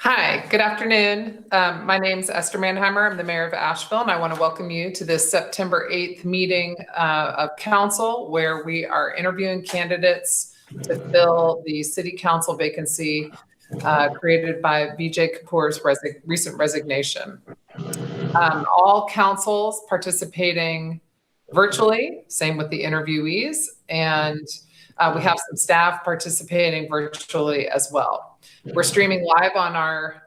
Hi, good afternoon. My name is Esther Mannheimer. I'm the mayor of Asheville, and I want to welcome you to this September 8th meeting of council, where we are interviewing candidates to fill the city council vacancy created by Vijay Kapoor's recent resignation. All councils participating virtually, same with the interviewees, and we have some staff participating virtually as well. We're streaming live on our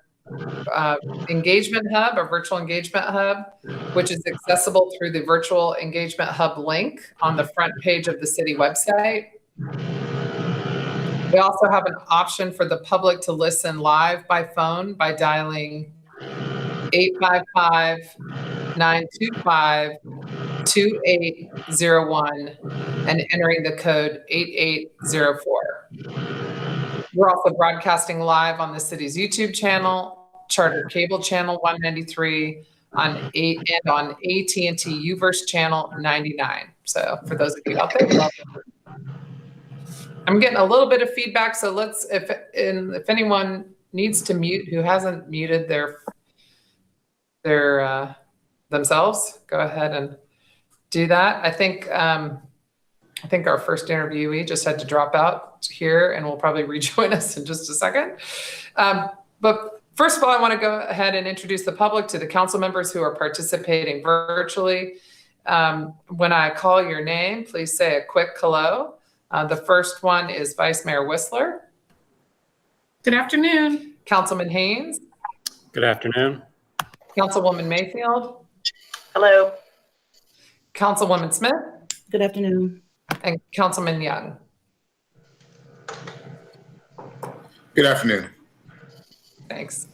engagement hub, our virtual engagement hub, which is accessible through the virtual engagement hub link on the front page of the city website. We also have an option for the public to listen live by phone by dialing 855-925-2801 and entering the code 8804. We're also broadcasting live on the city's YouTube channel, Charter Cable Channel 193, and on AT&T Uverse Channel 99. So for those of you out there, welcome. I'm getting a little bit of feedback, so if anyone needs to mute who hasn't muted their themselves, go ahead and do that. I think our first interviewee just had to drop out here and will probably rejoin us in just a second. But first of all, I want to go ahead and introduce the public to the council members who are participating virtually. When I call your name, please say a quick hello. The first one is Vice Mayor Whistler. Good afternoon. Councilman Haynes. Good afternoon. Councilwoman Mayfield. Hello. Councilwoman Smith. Good afternoon. And Councilman Young. Good afternoon. Thanks.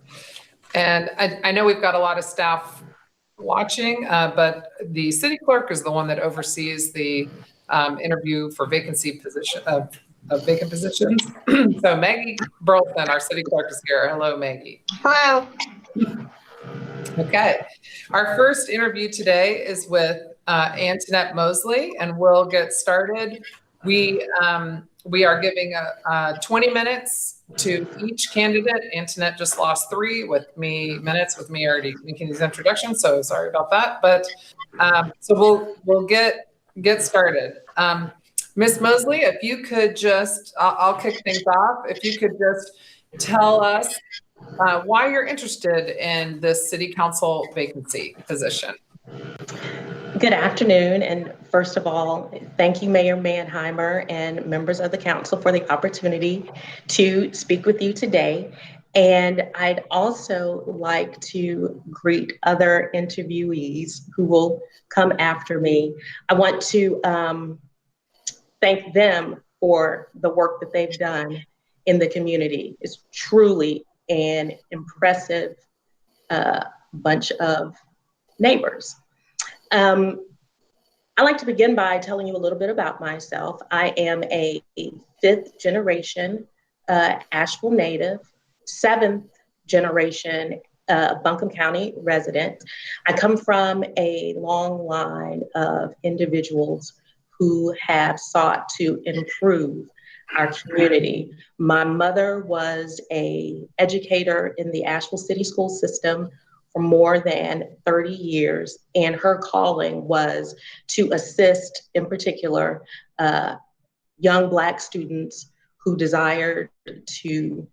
And I know we've got a lot of staff watching, but the city clerk is the one that oversees the interview for vacant positions. So Maggie Burleson, our city clerk, is here. Hello, Maggie. Hello. Okay. Our first interview today is with Antoinette Mosley, and we'll get started. We are giving 20 minutes to each candidate. Antoinette just lost 3 minutes with me already making these introductions, so sorry about that. But so we'll get started. Ms. Mosley, if you could just, I'll kick things off. If you could just tell us why you're interested in this city council vacancy position. Good afternoon. And first of all, thank you, Mayor Mannheimer and members of the council for the opportunity to speak with you today. And I'd also like to greet other interviewees who will come after me. I want to thank them for the work that they've done in the community. It's truly an impressive bunch of neighbors. I'd like to begin by telling you a little bit about myself. I am a 5th generation Asheville native, 7th generation Buncombe County resident. I come from a long line of individuals who have sought to improve our community. My mother was an educator in the Asheville City School system for more than 30 years, and her calling was to assist, in particular, young Black students who desired to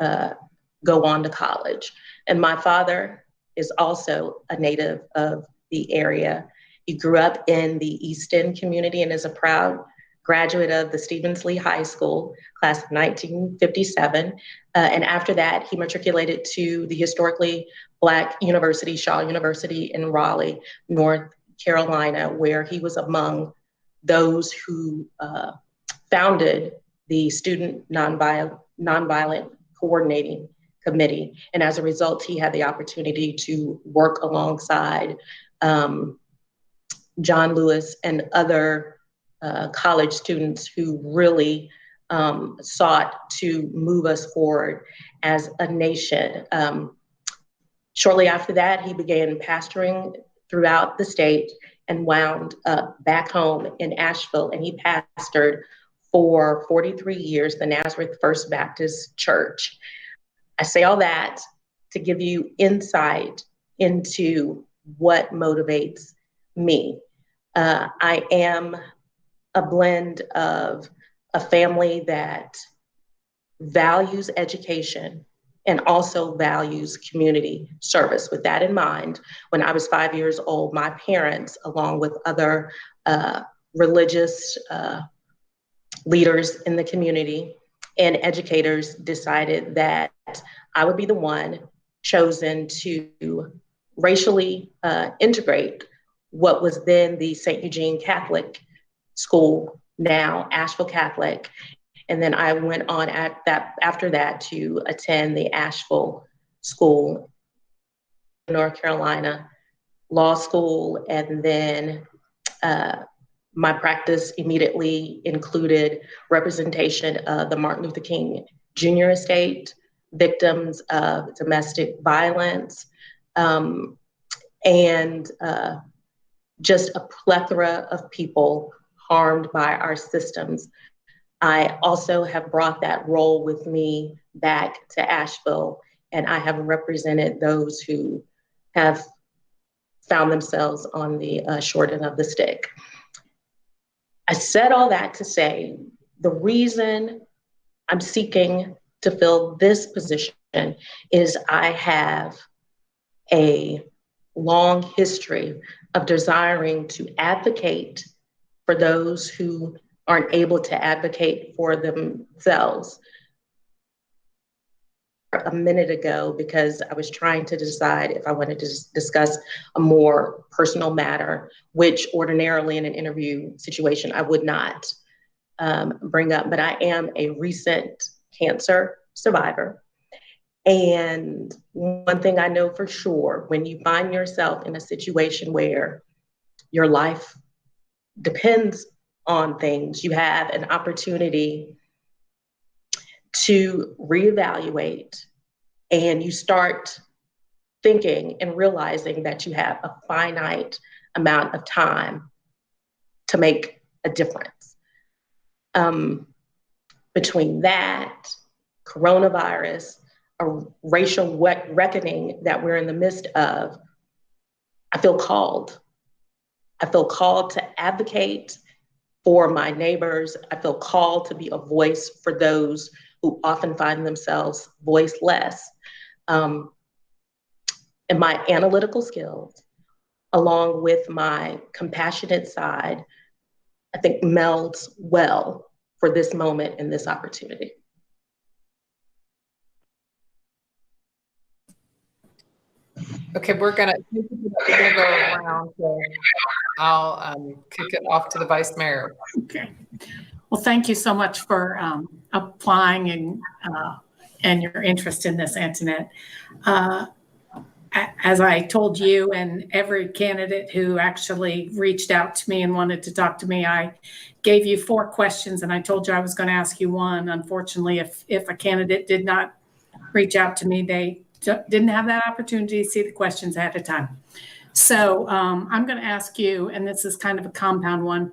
go on to college. And my father is also a native of the area. He grew up in the East End community and is a proud graduate of the Stevens Lee High School, class of 1957. And after that, he matriculated to the historically Black university, Shaw University in Raleigh, North Carolina, where he was among those who founded the Student Nonviolent Coordinating Committee. And as a result, he had the opportunity to work alongside John Lewis and other college students who really sought to move us forward as a nation. Shortly after that, he began pastoring throughout the state and wound up back home in Asheville, and he pastored for 43 years the Nazareth First Baptist Church. I say all that to give you insight into what motivates me. I am a blend of a family that values education and also values community service. With that in mind, when I was 5 years old, my parents, along with other religious leaders in the community and educators, decided that I would be the one chosen to racially integrate what was then the St. Eugene Catholic School, now Asheville Catholic. And then I went on after that to attend the Asheville School, North Carolina Law School. And then my practice immediately included representation of the Martin Luther King Jr. estate, victims of domestic violence, and just a plethora of people harmed by our systems. I also have brought that role with me back to Asheville, and I have represented those who have found themselves on the short end of the stick. I said all that to say the reason I'm seeking to fill this position is I have a long history of desiring to advocate for those who aren't able to advocate for themselves. A minute ago, because I was trying to decide if I wanted to discuss a more personal matter, which ordinarily in an interview situation I would not bring up, but I am a recent cancer survivor. And one thing I know for sure, when you find yourself in a situation where your life depends on things, you have an opportunity to reevaluate, and you start thinking and realizing that you have a finite amount of time to make a difference. Between that, coronavirus, a racial reckoning that we're in the midst of, I feel called. I feel called to advocate for my neighbors. I feel called to be a voice for those who often find themselves voiceless. And my analytical skills, along with my compassionate side, I think melds well for this moment and this opportunity. Okay, we're gonna go around. So I'll kick it off to the Vice Mayor. Okay. Well, thank you so much for applying and your interest in this, Antoinette. As I told you and every candidate who actually reached out to me and wanted to talk to me, I gave you 4 questions, and I told you I was going to ask you one. Unfortunately, if a candidate did not reach out to me, they didn't have that opportunity to see the questions ahead of time. So I'm going to ask you, and this is kind of a compound one,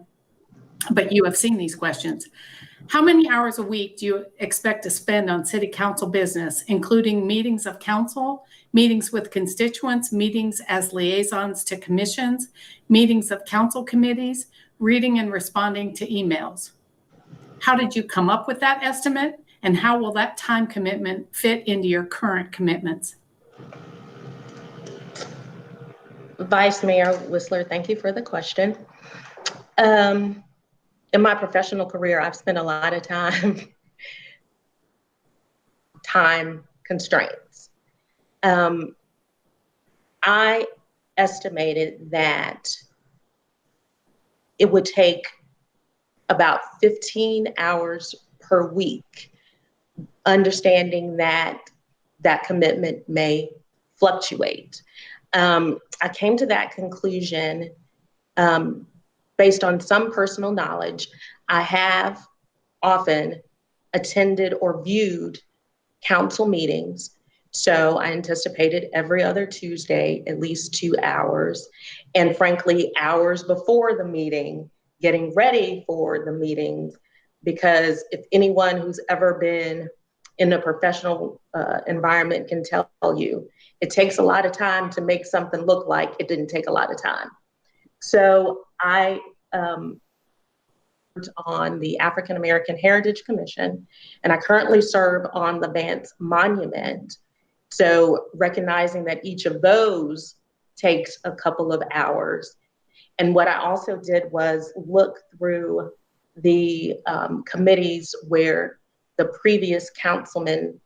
but you have seen these questions. How many hours a week do you expect to spend on city council business, including meetings of council, meetings with constituents, meetings as liaisons to commissions, meetings of council committees, reading and responding to emails? How did you come up with that estimate? And how will that time commitment fit into your current commitments? Vice Mayor Whistler, thank you for the question. In my professional career, I've spent a lot of time constraints. I estimated that it would take about 15 hours per week, understanding that that commitment may fluctuate. I came to that conclusion based on some personal knowledge. I have often attended or viewed council meetings. So I anticipated every other Tuesday, at least 2 hours. And frankly, hours before the meeting, getting ready for the meetings, because if anyone who's ever been in a professional environment can tell you. It takes a lot of time to make something look like it didn't take a lot of time. So I on the African American Heritage Commission, and I currently serve on the Vance Monument. So recognizing that each of those takes a couple of hours. And what I also did was look through the committees where the previous councilman,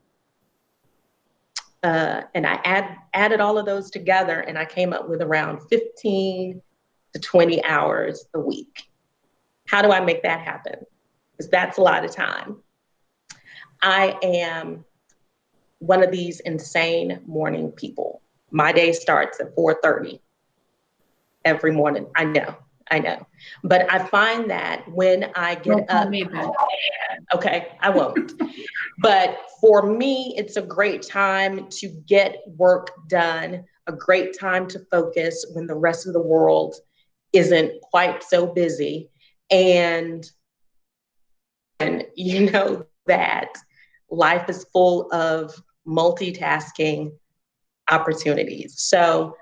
and I added all of those together, and I came up with around 15 to 20 hours a week. How do I make that happen? Because that's a lot of time. I am one of these insane morning people. My day starts at 4:30 every morning. I know. But I find that when I get up, okay, I won't. But for me, it's a great time to get work done, a great time to focus when the rest of the world isn't quite so busy. And you know that life is full of multitasking opportunities. So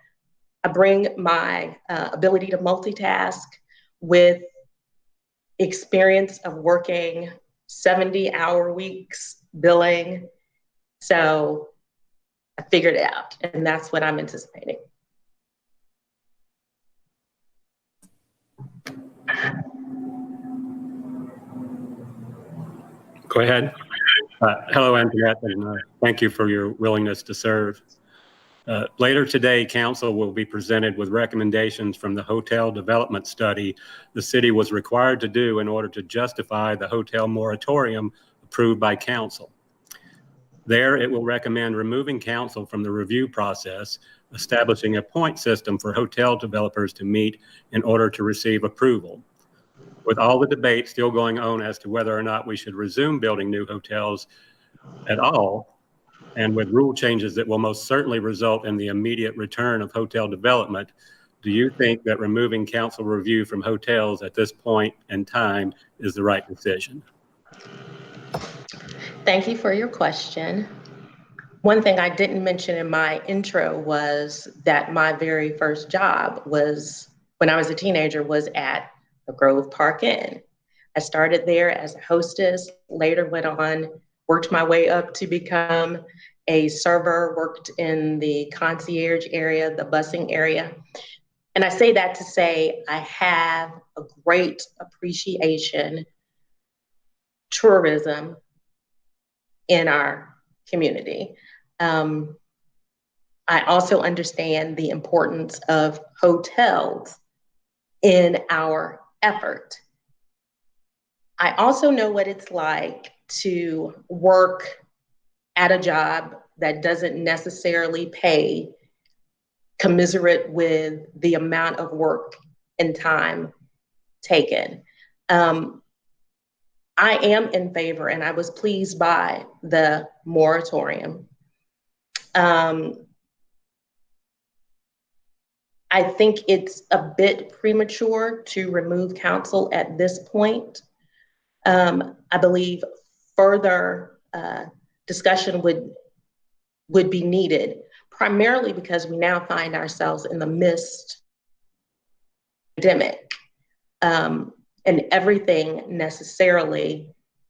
I bring my ability to multitask with experience of working 70-hour weeks, billing. So I figured it out, and that's what I'm anticipating. Go ahead. Hello, Antoinette, and thank you for your willingness to serve. Later today, Council will be presented with recommendations from the hotel development study the city was required to do in order to justify the hotel moratorium approved by Council. There, it will recommend removing Council from the review process, establishing a point system for hotel developers to meet in order to receive approval. With all the debate still going on as to whether or not we should resume building new hotels at all, and with rule changes that will most certainly result in the immediate return of hotel development, do you think that removing council review from hotels at this point in time is the right decision? Thank you for your question. One thing I didn't mention in my intro was that my very first job was, when I was a teenager, was at the Grove Park Inn. I started there as a hostess, later went on, worked my way up to become a server, worked in the concierge area, the busing area. And I say that to say I have a great appreciation tourism in our community. I also understand the importance of hotels in our effort. I also know what it's like to work at a job that doesn't necessarily pay commensurate with the amount of work and time taken. I am in favor, and I was pleased by the moratorium. I think it's a bit premature to remove council at this point. I believe further discussion would be needed, primarily because we now find ourselves in the midst of a pandemic, and everything necessarily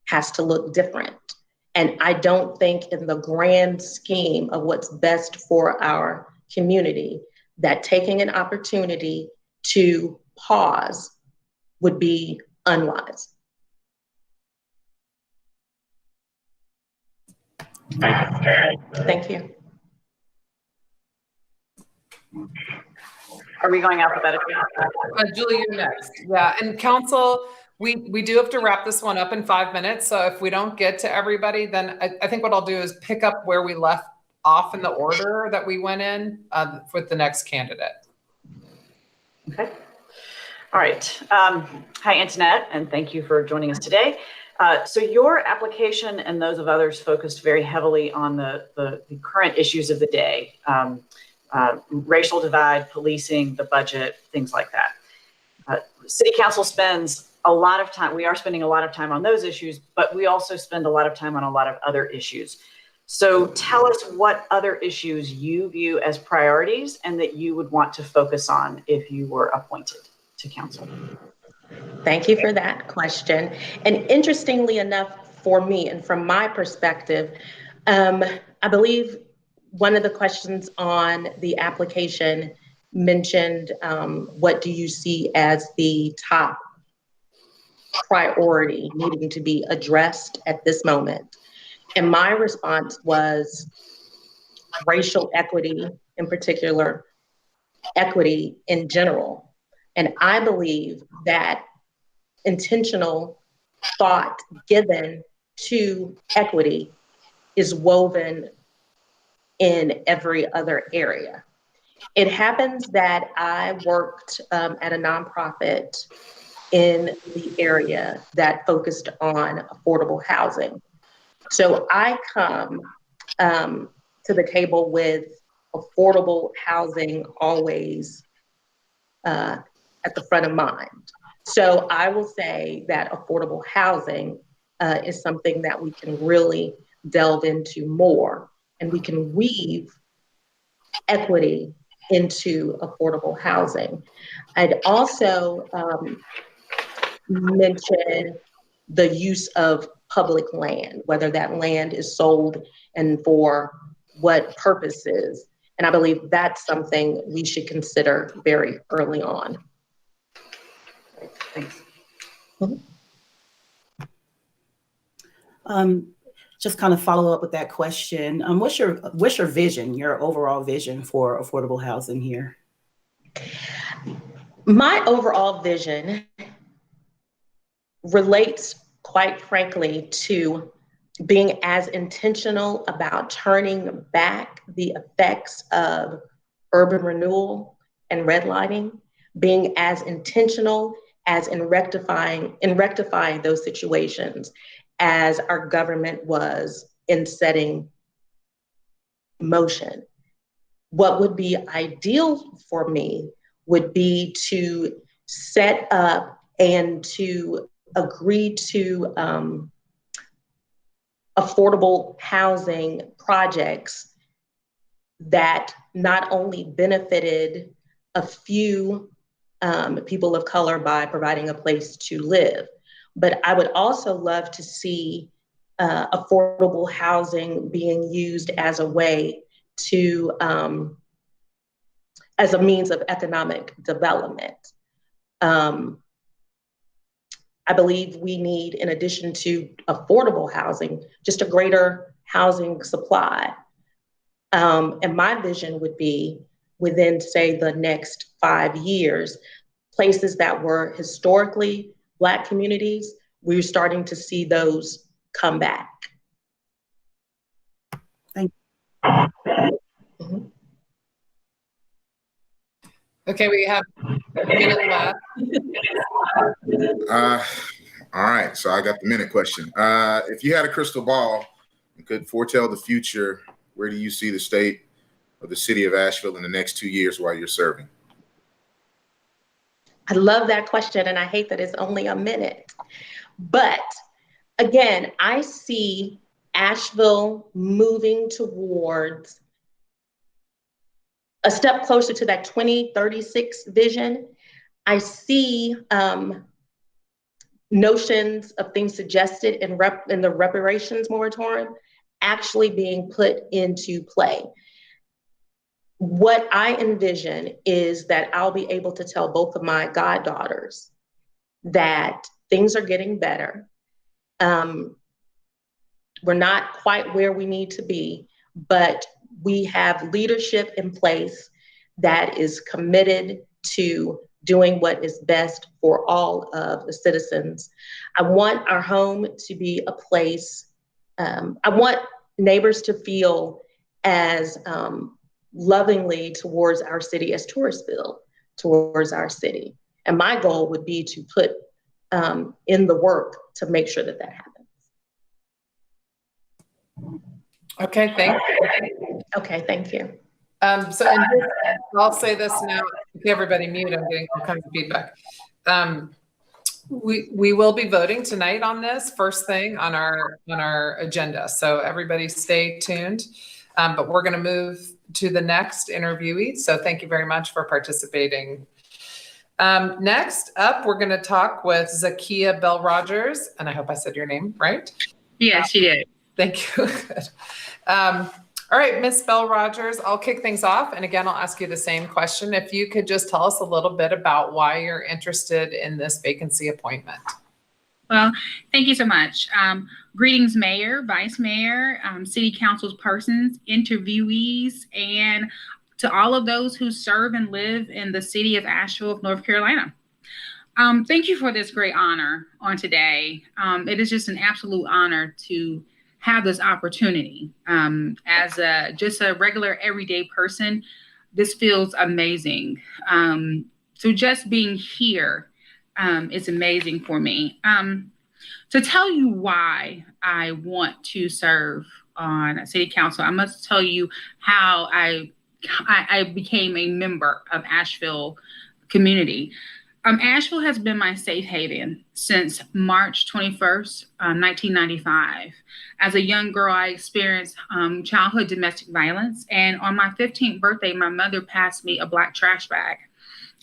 has to look different. And I don't think in the grand scheme of what's best for our community, that taking an opportunity to pause would be unwise. Thank you. Are we going alphabetically? Julie, you're next. Yeah, and council, we do have to wrap this one up in 5 minutes. So if we don't get to everybody, then I think what I'll do is pick up where we left off in the order that we went in with the next candidate. Okay. All right. Hi, Antoinette, and thank you for joining us today. So your application and those of others focused very heavily on the current issues of the day, racial divide, policing, the budget, things like that. City Council spends a lot of time, we are spending a lot of time on those issues, but we also spend a lot of time on a lot of other issues. So tell us what other issues you view as priorities and that you would want to focus on if you were appointed to council. Thank you for that question. And interestingly enough, for me and from my perspective, I believe one of the questions on the application mentioned, what do you see as the top priority needing to be addressed at this moment? And my response was racial equity, in particular, equity in general. And I believe that intentional thought given to equity is woven in every other area. It happens that I worked at a nonprofit in the area that focused on affordable housing. So I come to the table with affordable housing always at the front of mind. So I will say that affordable housing is something that we can really delve into more, and we can weave equity into affordable housing. I'd also mention the use of public land, whether that land is sold and for what purposes. And I believe that's something we should consider very early on. Thanks. Just kind of follow up with that question. What's your vision, your overall vision for affordable housing here? My overall vision relates, quite frankly, to being as intentional about turning back the effects of urban renewal and redlining, being as intentional as in rectifying those situations as our government was in setting motion. What would be ideal for me would be to set up and to agree to affordable housing projects that not only benefited a few people of color by providing a place to live, but I would also love to see affordable housing being used as a way to, as a means of economic development. I believe we need, in addition to affordable housing, just a greater housing supply. And my vision would be within, say, the next 5 years, places that were historically Black communities, we're starting to see those come back. Thank you. Okay, we have a minute left. All right, so I got the minute question. If you had a crystal ball and could foretell the future, where do you see the state of the city of Asheville in the next 2 years while you're serving? I love that question, and I hate that it's only a minute. But again, I see Asheville moving towards a step closer to that 2036 vision. I see notions of things suggested in the reparations moratorium actually being put into play. What I envision is that I'll be able to tell both of my goddaughters that things are getting better. We're not quite where we need to be, but we have leadership in place that is committed to doing what is best for all of the citizens. I want our home to be a place, I want neighbors to feel as lovingly towards our city as tourists feel towards our city. And my goal would be to put in the work to make sure that that happens. Okay, thank you. Okay, thank you. So I'll say this now. Okay, everybody mute. I'm getting all kinds of feedback. We will be voting tonight on this first thing on our agenda. So everybody stay tuned. But we're going to move to the next interviewee. So thank you very much for participating. Next up, we're going to talk with Zakia Bell Rogers, and I hope I said your name right. Yes, you did. Thank you. Good. All right, Miss Bell Rogers, I'll kick things off. And again, I'll ask you the same question. If you could just tell us a little bit about why you're interested in this vacancy appointment. Well, thank you so much. Greetings, Mayor, Vice Mayor, City Council's persons, interviewees, and to all of those who serve and live in the city of Asheville, North Carolina. Thank you for this great honor on today. It is just an absolute honor to have this opportunity. As just a regular everyday person, this feels amazing. So just being here is amazing for me. To tell you why I want to serve on City Council, I must tell you how I became a member of Asheville community. Asheville has been my safe haven since March 21st, 1995. As a young girl, I experienced childhood domestic violence. And on my 15th birthday, my mother passed me a black trash bag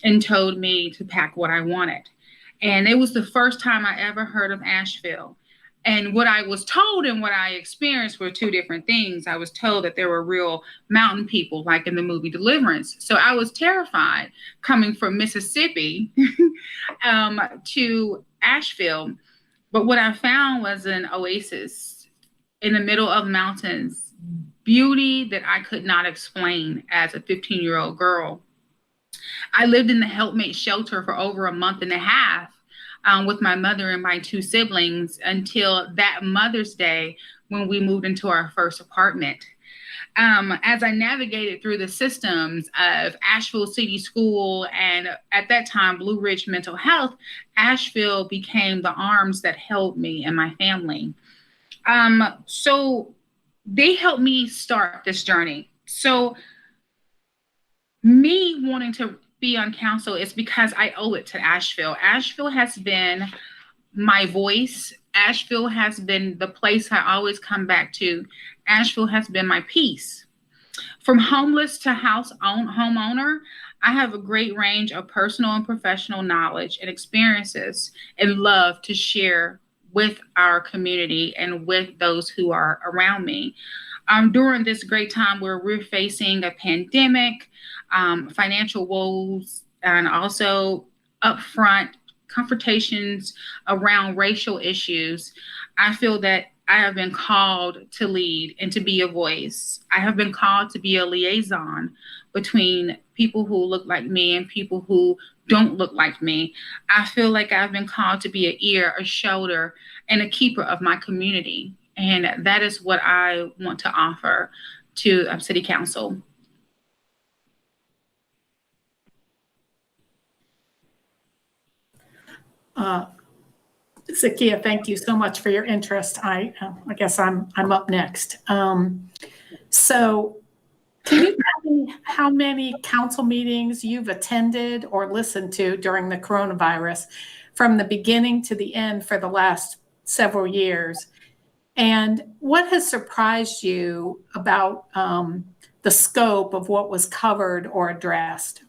and told me to pack what I wanted. And it was the first time I ever heard of Asheville. And what I was told and what I experienced were two different things. I was told that there were real mountain people, like in the movie Deliverance. So I was terrified coming from Mississippi to Asheville. But what I found was an oasis in the middle of mountains, beauty that I could not explain as a 15-year-old girl. I lived in the helpmate shelter for over a month and a half with my mother and my two siblings until that Mother's Day when we moved into our first apartment. As I navigated through the systems of Asheville City School and at that time Blue Ridge Mental Health, Asheville became the arms that held me and my family. So they helped me start this journey. So me wanting to be on council is because I owe it to Asheville. Asheville has been my voice. Asheville has been the place I always come back to. Asheville has been my peace. From homeless to homeowner, I have a great range of personal and professional knowledge and experiences and love to share with our community and with those who are around me. During this great time where we're facing a pandemic, financial woes, and also upfront confrontations around racial issues, I feel that I have been called to lead and to be a voice. I have been called to be a liaison between people who look like me and people who don't look like me. I feel like I've been called to be an ear, a shoulder, and a keeper of my community. And that is what I want to offer to City Council. Zakia, thank you so much for your interest. I guess I'm up next. So can you tell me how many council meetings you've attended or listened to during the coronavirus from the beginning to the end for the last several years? And what has surprised you about the scope of what was covered or addressed?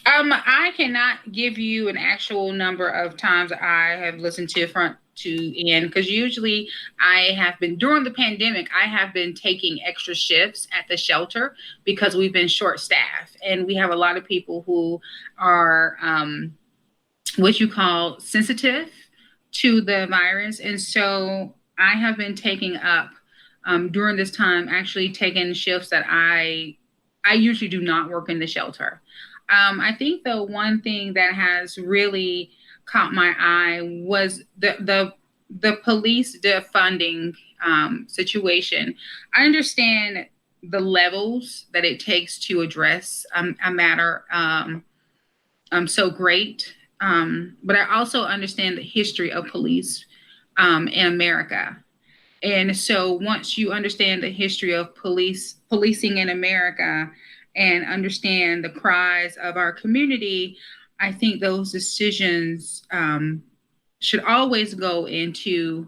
I cannot give you an actual number of times I have listened to front to end, because usually I have been, during the pandemic, I have been taking extra shifts at the shelter because we've been short staffed and we have a lot of people who are what you call sensitive to the virus. And so I have been taking up during this time, actually taking shifts that I usually do not work in the shelter. I think the one thing that has really caught my eye was the police defunding situation. I understand the levels that it takes to address a matter so great, but I also understand the history of police in America. And so once you understand the history of policing in America and understand the cries of our community, I think those decisions should always go into,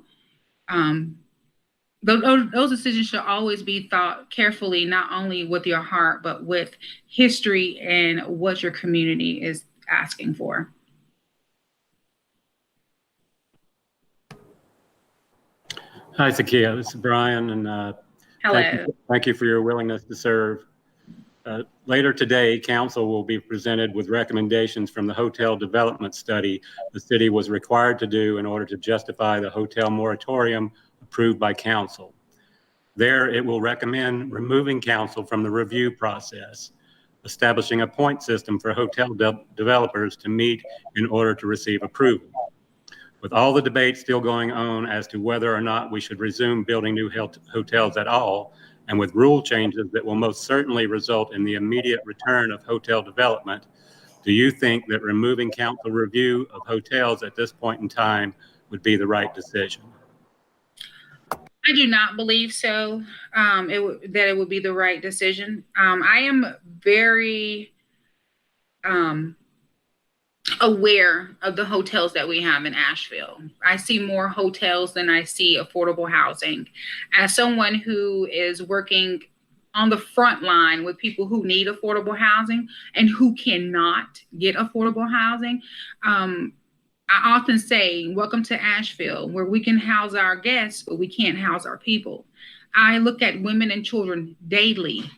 those decisions should always be thought carefully, not only with your heart, but with history and what your community is asking for. Hi, Zakia. This is Brian, and Hello. thank you for your willingness to serve. Later today, council will be presented with recommendations from the hotel development study the city was required to do in order to justify the hotel moratorium approved by council. There, it will recommend removing council from the review process, establishing a point system for hotel developers to meet in order to receive approval. With all the debate still going on as to whether or not we should resume building new hotels at all, and with rule changes that will most certainly result in the immediate return of hotel development, do you think that removing council review of hotels at this point in time would be the right decision? I do not believe so, that it would be the right decision. I am very aware of the hotels that we have in Asheville. I see more hotels than I see affordable housing. As someone who is working on the front line with people who need affordable housing and who cannot get affordable housing, I often say, welcome to Asheville, where we can house our guests, but we can't house our people. I look at women and children daily,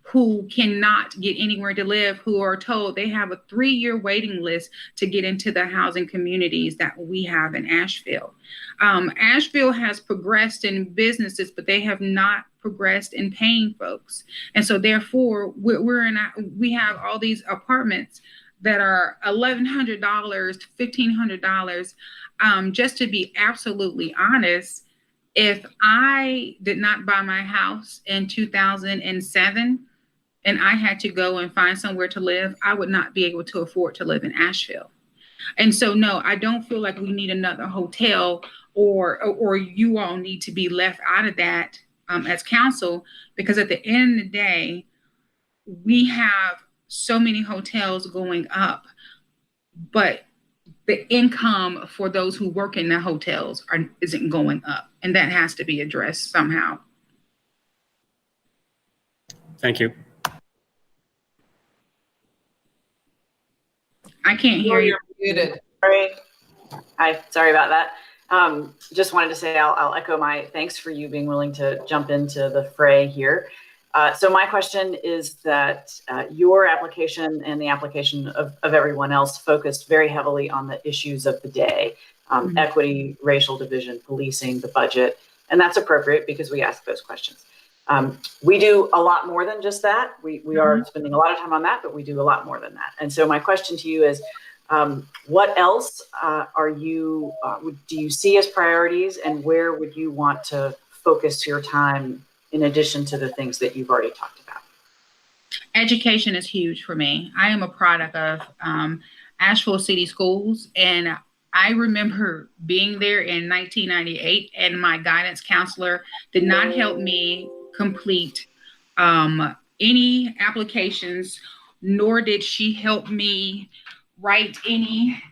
who cannot get anywhere to live, who are told they have a 3-year waiting list to get into the housing communities that we have in Asheville. Asheville has progressed in businesses, but they have not progressed in paying folks. And so therefore, we have all these apartments that are $1,100, $1,500. Just to be absolutely honest, if I did not buy my house in 2007 and I had to go and find somewhere to live, I would not be able to afford to live in Asheville. And so, no, I don't feel like we need another hotel or you all need to be left out of that as council, because at the end of the day, we have so many hotels going up, but the income for those who work in the hotels isn't going up, and that has to be addressed somehow. Thank you. I can't hear you. You're muted. Sorry. Hi, sorry about that. Just wanted to say I'll echo my thanks for you being willing to jump into the fray here. So my question is that your application and the application of everyone else focused very heavily on the issues of the day, equity, racial division, policing, the budget, and that's appropriate because we ask those questions. We do a lot more than just that. We are spending a lot of time on that, but we do a lot more than that. And so my question to you is, what else do you see as priorities, and where would you want to focus your time in addition to the things that you've already talked about? Education is huge for me. I am a product of Asheville City Schools, and I remember being there in 1998, and my guidance counselor did not help me complete any applications, nor did she help me write any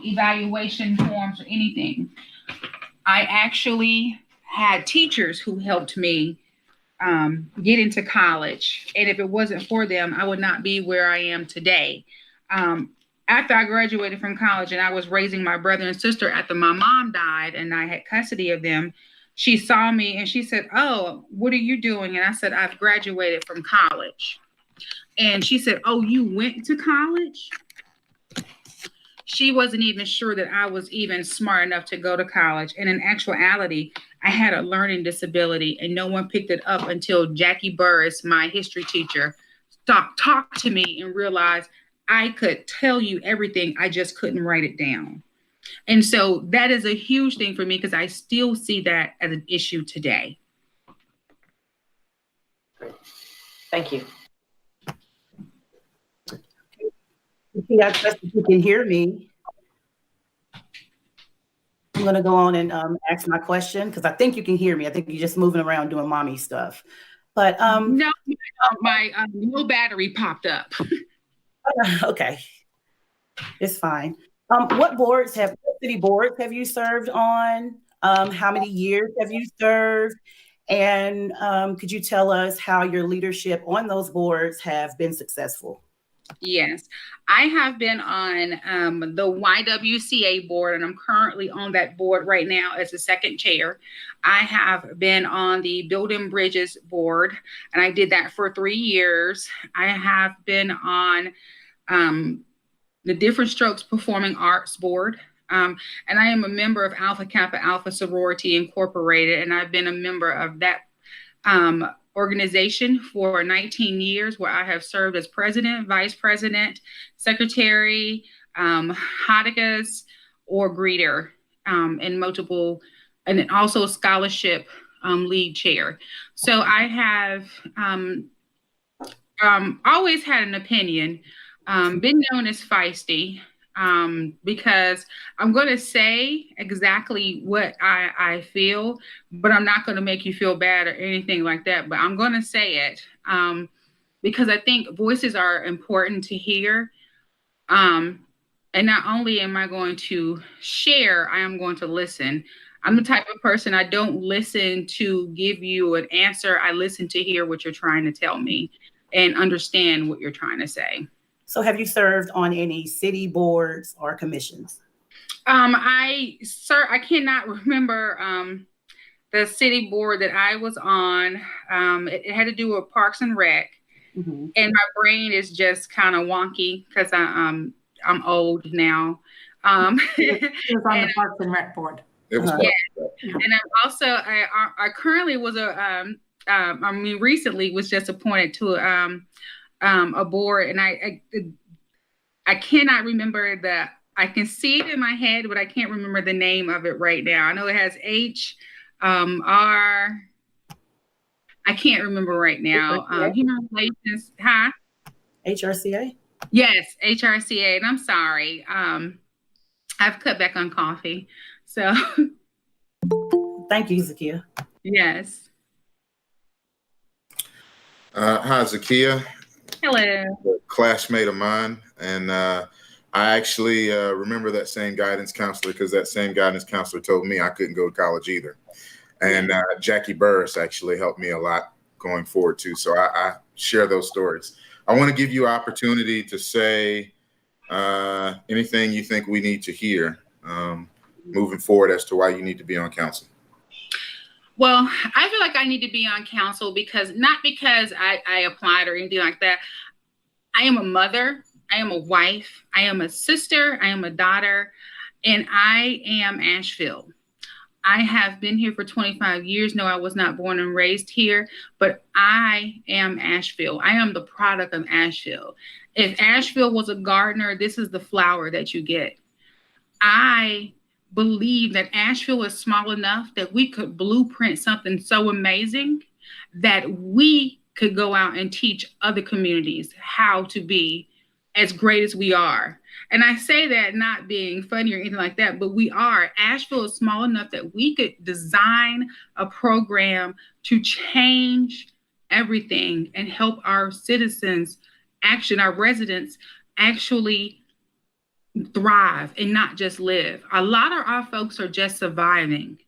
evaluation forms or anything. I actually had teachers who helped me get into college. And if it wasn't for them, I would not be where I am today. After I graduated from college and I was raising my brother and sister after my mom died and I had custody of them, she saw me and she said, "Oh, what are you doing?" And I said, "I've graduated from college." And she said, "Oh, you went to college?" She wasn't even sure that I was even smart enough to go to college. And in actuality, I had a learning disability and no one picked it up until Jackie Burris, my history teacher, talked to me and realized I could tell you everything. I just couldn't write it down. And so that is a huge thing for me because I still see that as an issue today. Great. Thank you. If you can hear me, I'm going to go on and ask my question because I think you can hear me. I think you're just moving around doing mommy stuff. But no, my no battery popped up. Okay, it's fine. What city boards have you served on? How many years have you served? And could you tell us how your leadership on those boards have been successful? Yes, I have been on the YWCA board, and I'm currently on that board right now as the second chair. I have been on the Building Bridges board, and I did that for 3 years. I have been on the Different Strokes Performing Arts board, and I am a member of Alpha Kappa Alpha Sorority Incorporated, and I've been a member of that organization for 19 years, where I have served as president, vice president, secretary, Hodikas, or greeter in multiple, and then also scholarship lead chair. So I have always had an opinion, been known as feisty, because I'm going to say exactly what I feel, but I'm not going to make you feel bad or anything like that. But I'm going to say it because I think voices are important to hear. And not only am I going to share, I am going to listen. I'm the type of person, I don't listen to give you an answer. I listen to hear what you're trying to tell me and understand what you're trying to say. So have you served on any city boards or commissions? I cannot remember the city board that I was on. It had to do with Parks and Rec, and my brain is just kind of wonky because I'm old now. It was on the Parks and Rec board. It was and I'm also I currently was recently was just appointed to a board, and I cannot remember I can see it in my head, but I can't remember the name of it right now. I know it has R. I can't remember right now. Human Relations, huh? HRCA? Yes, HRCA. And I'm sorry. I've cut back on coffee. So Thank you, Zakia. yes. Hi, Zakia. Hello. A classmate of mine, and I actually remember that same guidance counselor, because that same guidance counselor told me I couldn't go to college either. And Jackie Burris actually helped me a lot going forward too. So I share those stories. I want to give you an opportunity to say anything you think we need to hear moving forward as to why you need to be on council. Well, I feel like I need to be on council not because I applied or anything like that. I am a mother, I am a wife, I am a sister, I am a daughter, and I am Asheville. I have been here for 25 years. No, I was not born and raised here, but I am Asheville. I am the product of Asheville. If Asheville was a gardener, this is the flower that you get. I believe that Asheville is small enough that we could blueprint something so amazing that we could go out and teach other communities how to be as great as we are. And I say that not being funny or anything like that, but we are. Asheville is small enough that we could design a program to change everything and help our citizens, our residents, actually thrive and not just live. A lot of our folks are just surviving,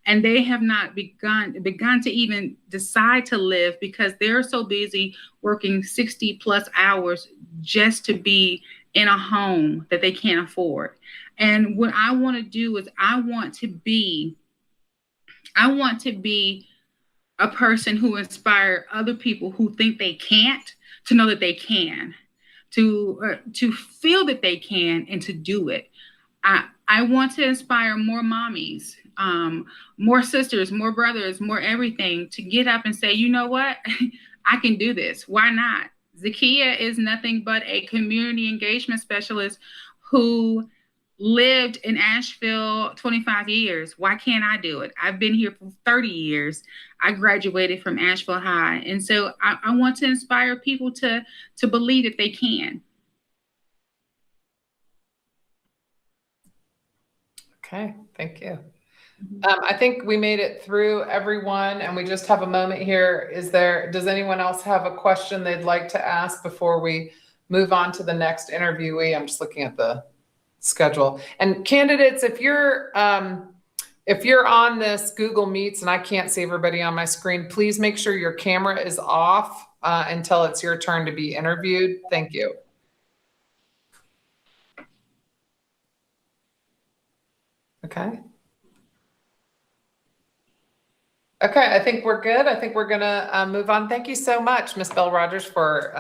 and they have not begun to even decide to live because they're so busy working 60 plus hours just to be in a home that they can't afford. And what I want to do is I want to be a person who inspires other people who think they can't to know that they can, to feel that they can, and to do it. I want to inspire more mommies, more sisters, more brothers, more everything to get up and say, you know what? I can do this. Why not? Zakia is nothing but a community engagement specialist who lived in Asheville 25 years. Why can't I do it? I've been here for 30 years. I graduated from Asheville High. And so I want to inspire people to believe that they can. Okay, thank you. I think we made it through everyone, and we just have a moment here. Does anyone else have a question they'd like to ask before we move on to the next interviewee. I'm just looking at the schedule. And candidates, if you're on this Google Meets and I can't see everybody on my screen, please make sure your camera is off until it's your turn to be interviewed. Thank you. Okay. Okay, I think we're good. I think we're gonna move on. Thank you so much, Ms. Bell Rogers, for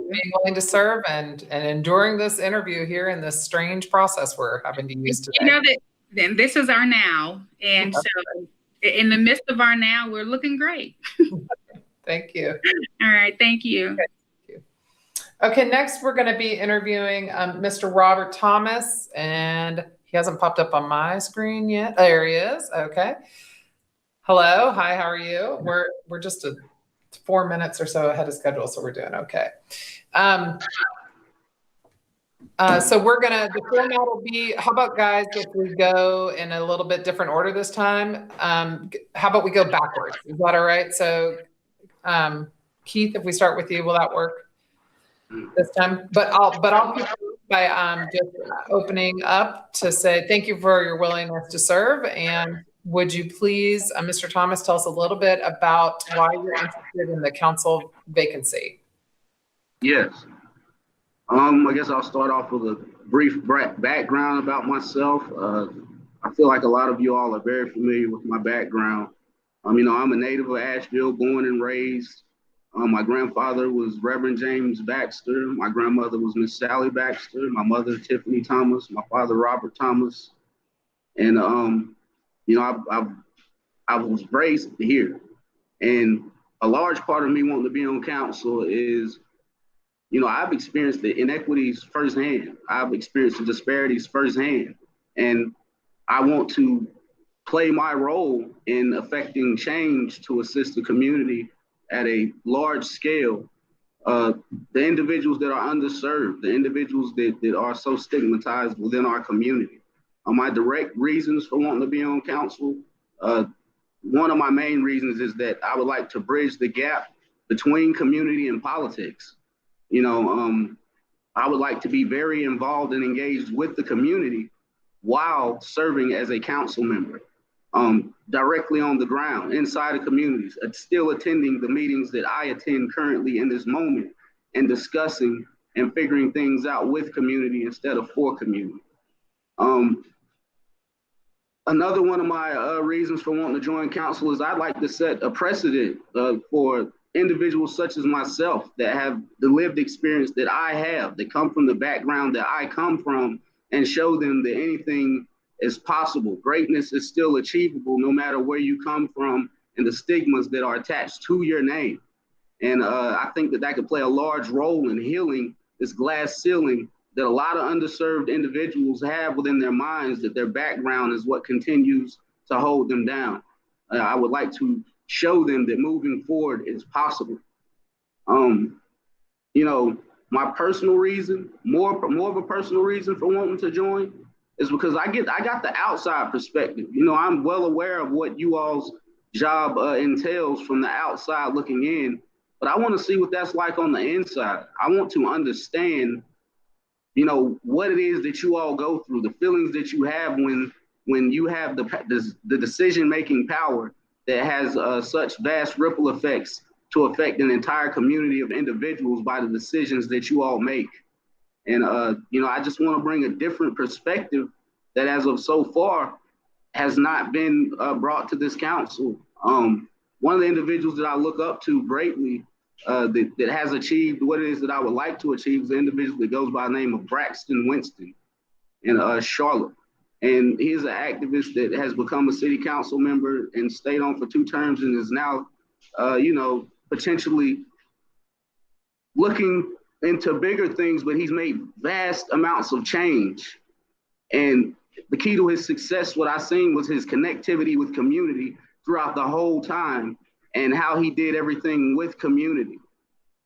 being willing to serve and enduring this interview here in this strange process we're having to use today. You know that this is our now, and so in the midst of our now, we're looking great. Thank you. All right, thank you. Okay, thank you. Okay, next we're going to be interviewing Mr. Robert Thomas, and he hasn't popped up on my screen yet. There he is. Okay. Hello. Hi, how are you? We're just 4 minutes or so ahead of schedule, so we're doing okay. So the format will be, how about guys, if we go in a little bit different order this time? How about we go backwards? Is that all right? So Keith, if we start with you, will that work this time? But I'll keep by just opening up to say thank you for your willingness to serve. And would you please, Mr. Thomas, tell us a little bit about why you're interested in the council vacancy? Yes. I guess I'll start off with a brief background about myself. I feel like a lot of you all are very familiar with my background. I'm a native of Asheville, born and raised. My grandfather was Reverend James Baxter. My grandmother was Miss Sally Baxter. My mother, Tiffany Thomas. My father, Robert Thomas. And, I was raised here. And a large part of me wanting to be on council is, I've experienced the inequities firsthand. I've experienced the disparities firsthand. And I want to play my role in affecting change to assist the community at a large scale. The individuals that are underserved, the individuals that are so stigmatized within our community. My direct reasons for wanting to be on council, one of my main reasons is that I would like to bridge the gap between community and politics. I would like to be very involved and engaged with the community while serving as a council member, directly on the ground, inside of communities, still attending the meetings that I attend currently in this moment and discussing and figuring things out with community instead of for community. Another one of my reasons for wanting to join council is I'd like to set a precedent for individuals such as myself that have the lived experience that I have, that come from the background that I come from, and show them that anything is possible. Greatness is still achievable no matter where you come from and the stigmas that are attached to your name. And I think that could play a large role in healing this glass ceiling that a lot of underserved individuals have within their minds, that their background is what continues to hold them down. I would like to show them that moving forward is possible. My personal reason, more of a personal reason for wanting to join is because I got the outside perspective. I'm well aware of what you all's job entails from the outside looking in, but I want to see what that's like on the inside. I want to understand what it is that you all go through, the feelings that you have when you have the decision-making power that has such vast ripple effects to affect an entire community of individuals by the decisions that you all make. And, I just want to bring a different perspective that as of so far has not been brought to this council. One of the individuals that I look up to greatly that has achieved what it is that I would like to achieve is an individual that goes by the name of Braxton Winston in Charlotte. And he's an activist that has become a city council member and stayed on for 2 terms and is now, potentially looking into bigger things, but he's made vast amounts of change. And the key to his success, what I seen was his connectivity with community throughout the whole time and how he did everything with community.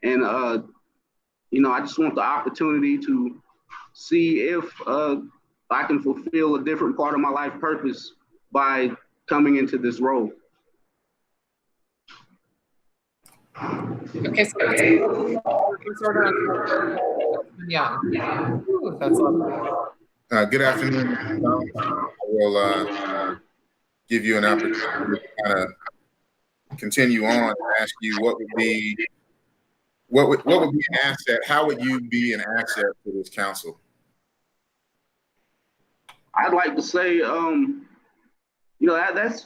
And, I just want the opportunity to see if I can fulfill a different part of my life purpose by coming into this role. Okay, so that's sort of Young. Ooh, that's lovely. Good afternoon. I will give you an opportunity to kind of continue on and ask you what would be an asset? How would you be an asset to this council? I'd like to say,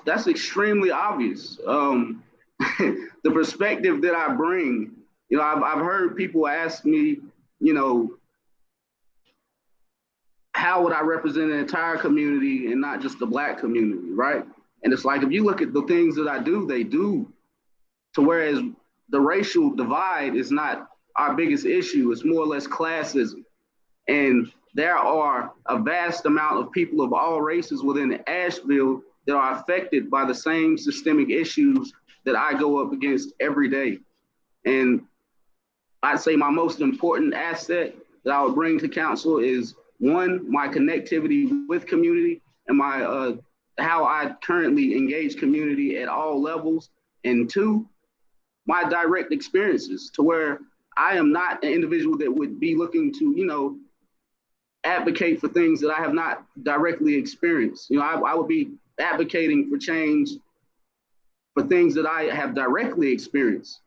that's extremely obvious. The perspective that I bring, I've heard people ask me, how would I represent an entire community and not just the Black community, right? And it's like, if you look at the things that I do, they do, to whereas the racial divide is not our biggest issue. It's more or less classism. And there are a vast amount of people of all races within Asheville that are affected by the same systemic issues that I go up against every day. And I'd say my most important asset that I would bring to council is, one, my connectivity with community and my how I currently engage community at all levels. And two, my direct experiences, to where I am not an individual that would be looking to, advocate for things that I have not directly experienced. I would be advocating for change for things that I have directly experienced,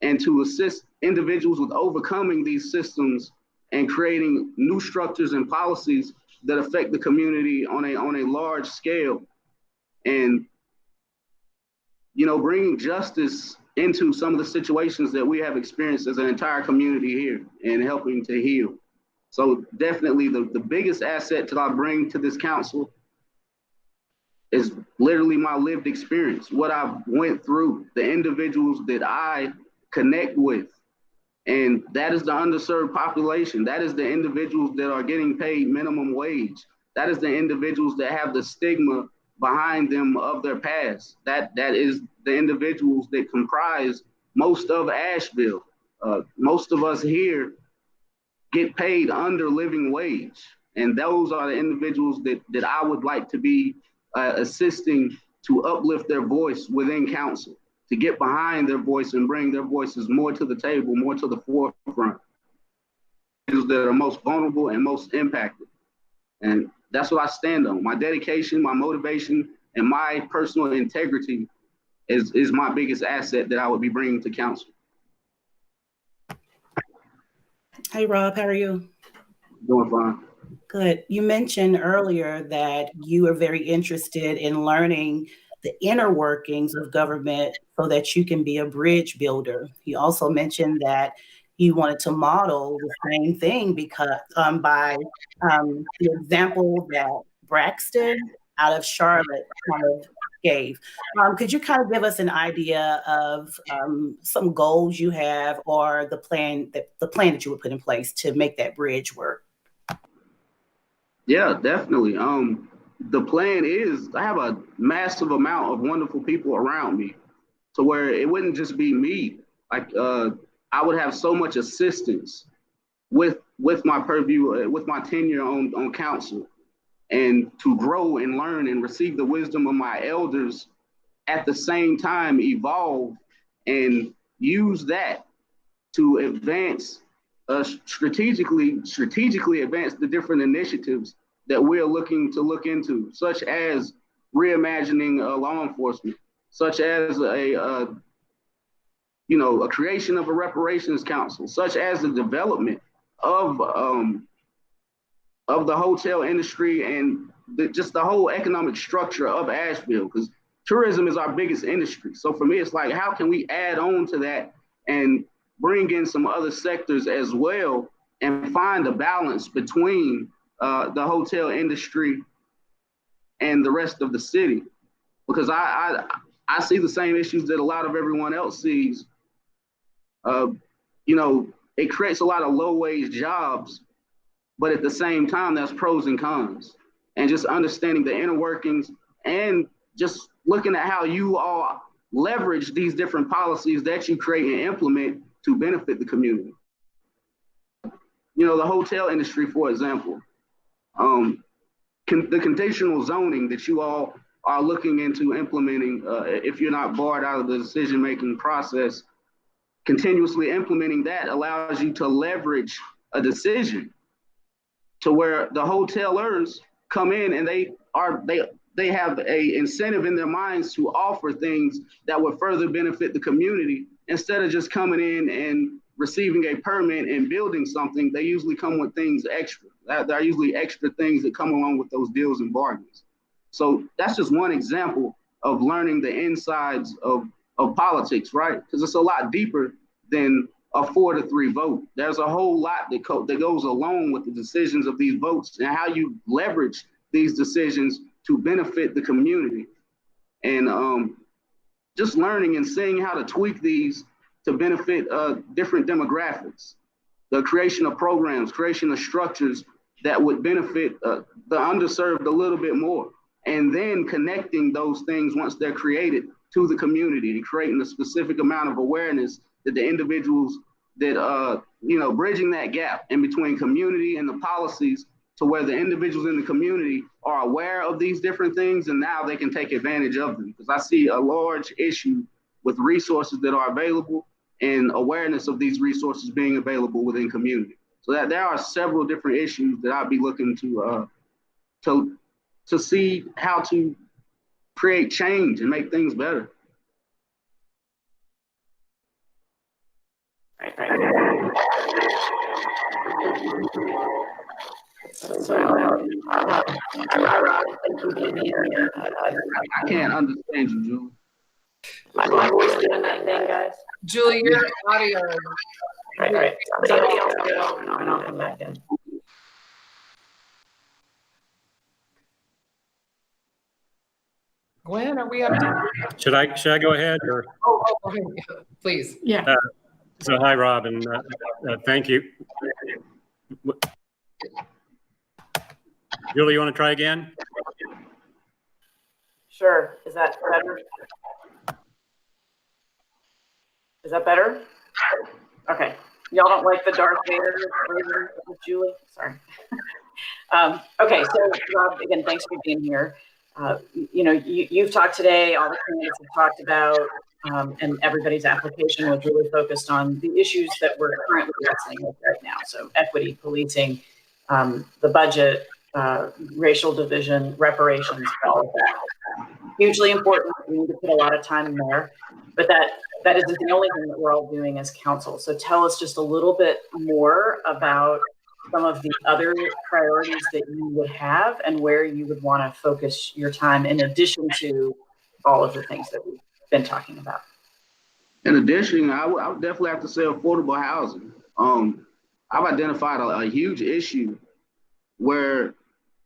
and to assist individuals with overcoming these systems and creating new structures and policies that affect the community on a large scale. And, bringing justice into some of the situations that we have experienced as an entire community here and helping to heal. So definitely the biggest asset that I bring to this council is literally my lived experience, what I've went through, the individuals that I connect with. And that is the underserved population. That is the individuals that are getting paid minimum wage. That is the individuals that have the stigma behind them of their past. That is the individuals that comprise most of Asheville. Most of us here get paid under living wage. And those are the individuals that I would like to be assisting to uplift their voice within council, to get behind their voice and bring their voices more to the table, more to the forefront. Those that are most vulnerable and most impacted. And that's what I stand on. My dedication, my motivation, and my personal integrity is my biggest asset that I would be bringing to council. Hey, Rob, how are you? Doing fine. Good. You mentioned earlier that you are very interested in learning the inner workings of government so that you can be a bridge builder. You also mentioned that you wanted to model the same thing because by the example that Braxton out of Charlotte kind of gave. Could you kind of give us an idea of some goals you have or the plan that you would put in place to make that bridge work? Yeah, definitely. The plan is I have a massive amount of wonderful people around me, to where it wouldn't just be me. Like I would have so much assistance with my purview, with my tenure on council, and to grow and learn and receive the wisdom of my elders, at the same time evolve and use that to advance strategically advance the different initiatives that we're looking to look into, such as reimagining law enforcement, such as a creation of a reparations council, such as the development of the hotel industry and just the whole economic structure of Asheville, because tourism is our biggest industry. So for me, it's like, how can we add on to that and bring in some other sectors as well and find a balance between the hotel industry and the rest of the city? Because I see the same issues that a lot of everyone else sees. It creates a lot of low wage jobs, but at the same time, there's pros and cons. And just understanding the inner workings and just looking at how you all leverage these different policies that you create and implement to benefit the community. The hotel industry, for example, the conditional zoning that you all are looking into implementing, if you're not barred out of the decision-making process, continuously implementing that allows you to leverage a decision to where the hotelers come in and they have a incentive in their minds to offer things that would further benefit the community instead of just coming in and receiving a permit and building something. They usually come with things extra. There are usually extra things that come along with those deals and bargains. So that's just one example of learning the insides of politics, right? Because it's a lot deeper than a 4-3 vote. There's a whole lot that goes along with the decisions of these votes and how you leverage these decisions to benefit the community. And just learning and seeing how to tweak these to benefit different demographics. The creation of programs, creation of structures that would benefit the underserved a little bit more. And then connecting those things once they're created to the community and creating a specific amount of awareness that the individuals that, bridging that gap in between community and the policies to where the individuals in the community are aware of these different things and now they can take advantage of them. Because I see a large issue with resources that are available and awareness of these resources being available within community. So that there are several different issues that I'll be looking to see how to create change and make things better. Right. I can't understand you, Julie. My voice doing that thing, guys. Julie, your audio. Right. Somebody else go, and I'll come back in. Gwen, are we up to? Should I go ahead or? Okay, please. Yeah. So hi, Robin. Thank you. Julie, you want to try again? Sure. Is that better? Is that better? Okay. Y'all don't like the Darth Vader version of Julie? Sorry. Okay. So Rob, again, thanks for being here. You've talked today, all the candidates have talked about, and everybody's application was really focused on the issues that we're currently wrestling with right now. So equity, policing, the budget, racial division, reparations, all of that. Hugely important. We need to put a lot of time in there, but that isn't the only thing that we're all doing as council. So tell us just a little bit more about some of the other priorities that you would have and where you would want to focus your time in addition to all of the things that we've been talking about. In addition, I would definitely have to say affordable housing. I've identified a huge issue where,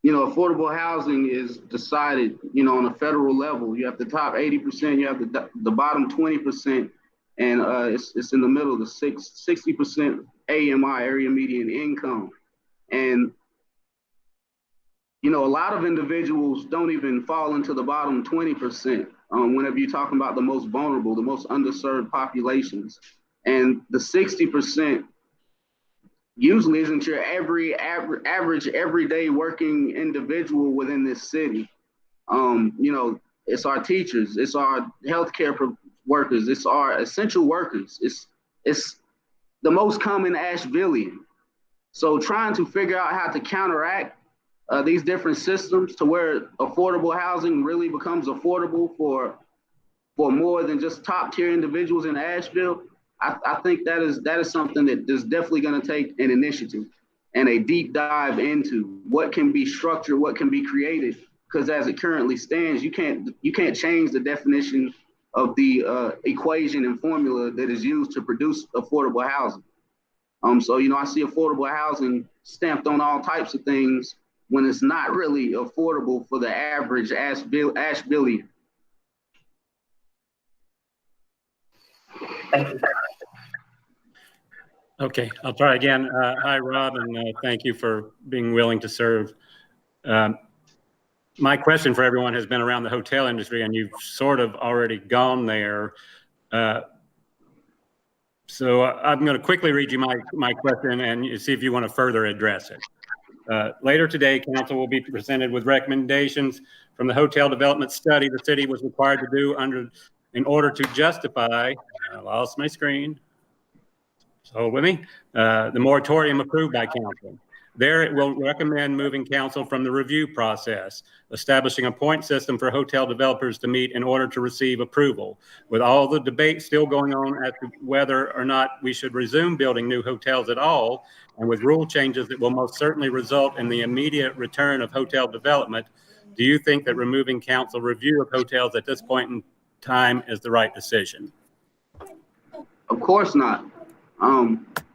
affordable housing is decided, on a federal level. You have the top 80%, you have the bottom 20%, and it's in the middle, the 60% AMI, area median income. And, a lot of individuals don't even fall into the bottom 20% whenever you're talking about the most vulnerable, the most underserved populations. And the 60% usually isn't your average everyday working individual within this city. It's our teachers, it's our healthcare workers, it's our essential workers. It's the most common Ashevillean. So trying to figure out how to counteract these different systems to where affordable housing really becomes affordable for more than just top tier individuals in Asheville. I think that is something that is definitely going to take an initiative and a deep dive into what can be structured, what can be created. Because as it currently stands, you can't change the definition of the equation and formula that is used to produce affordable housing. So I see affordable housing stamped on all types of things when it's not really affordable for the average Ashevillean. Thank you. Okay, I'll try again. Hi, Rob, and thank you for being willing to serve. My question for everyone has been around the hotel industry, and you've sort of already gone there. So I'm going to quickly read you my question and see if you want to further address it. Later today, council will be presented with recommendations from the hotel development study the city was required to do in order to justify, I lost my screen. So with me, the moratorium approved by council. There, it will recommend moving council from the review process, establishing a point system for hotel developers to meet in order to receive approval. With all the debate still going on as to whether or not we should resume building new hotels at all, and with rule changes that will most certainly result in the immediate return of hotel development, do you think that removing council review of hotels at this point in time is the right decision? Of course not.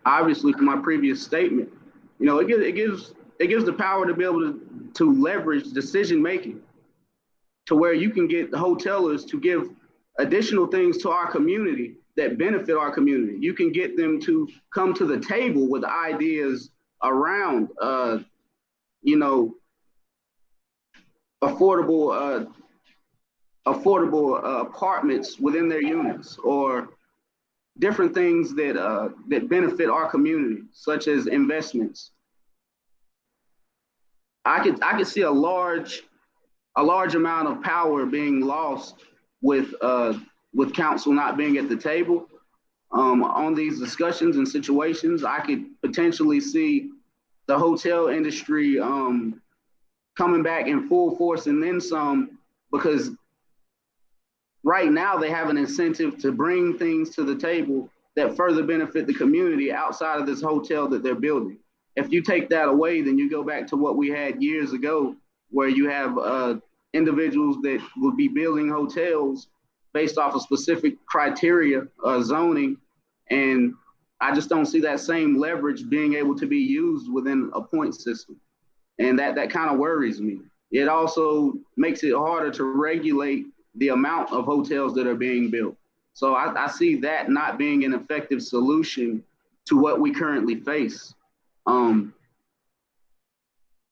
Obviously, from my previous statement, it gives the power to be able to leverage decision making to where you can get the hotelers to give additional things to our community that benefit our community. You can get them to come to the table with ideas around, affordable apartments within their units, or different things that benefit our community, such as investments. I could see a large amount of power being lost with council not being at the table on these discussions and situations. I could potentially see the hotel industry coming back in full force and then some, because right now they have an incentive to bring things to the table that further benefit the community outside of this hotel that they're building. If you take that away, then you go back to what we had years ago, where you have individuals that would be building hotels based off of specific criteria, zoning, and I just don't see that same leverage being able to be used within a point system. And that kind of worries me. It also makes it harder to regulate the amount of hotels that are being built. So I see that not being an effective solution to what we currently face.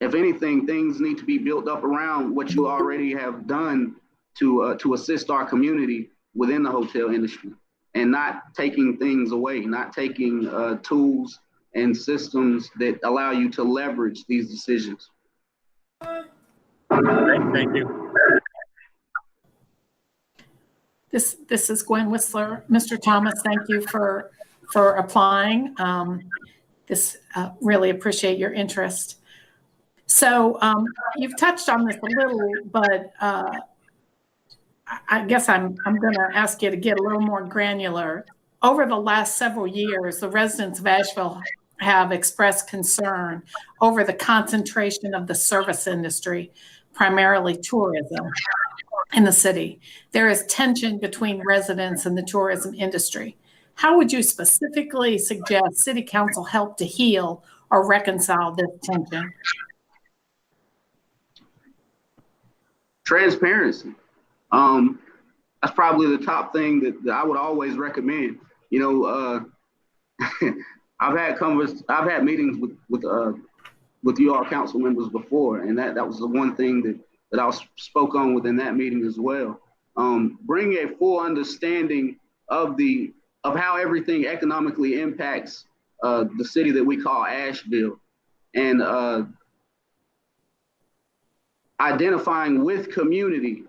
If anything, things need to be built up around what you already have done to assist our community within the hotel industry, and not taking things away, not taking tools and systems that allow you to leverage these decisions. Thank you. This is Gwen Whistler. Mr. Thomas, thank you for applying. Really appreciate your interest. So you've touched on this a little, but I guess I'm going to ask you to get a little more granular. Over the last several years, the residents of Asheville have expressed concern over the concentration of the service industry, primarily tourism, in the city. There is tension between residents and the tourism industry. How would you specifically suggest City Council help to heal or reconcile this tension? Transparency. That's probably the top thing that I would always recommend. I've had meetings with you all council members before, and that was the one thing that I spoke on within that meeting as well. Bring a full understanding of how everything economically impacts the city that we call Asheville, and identifying with community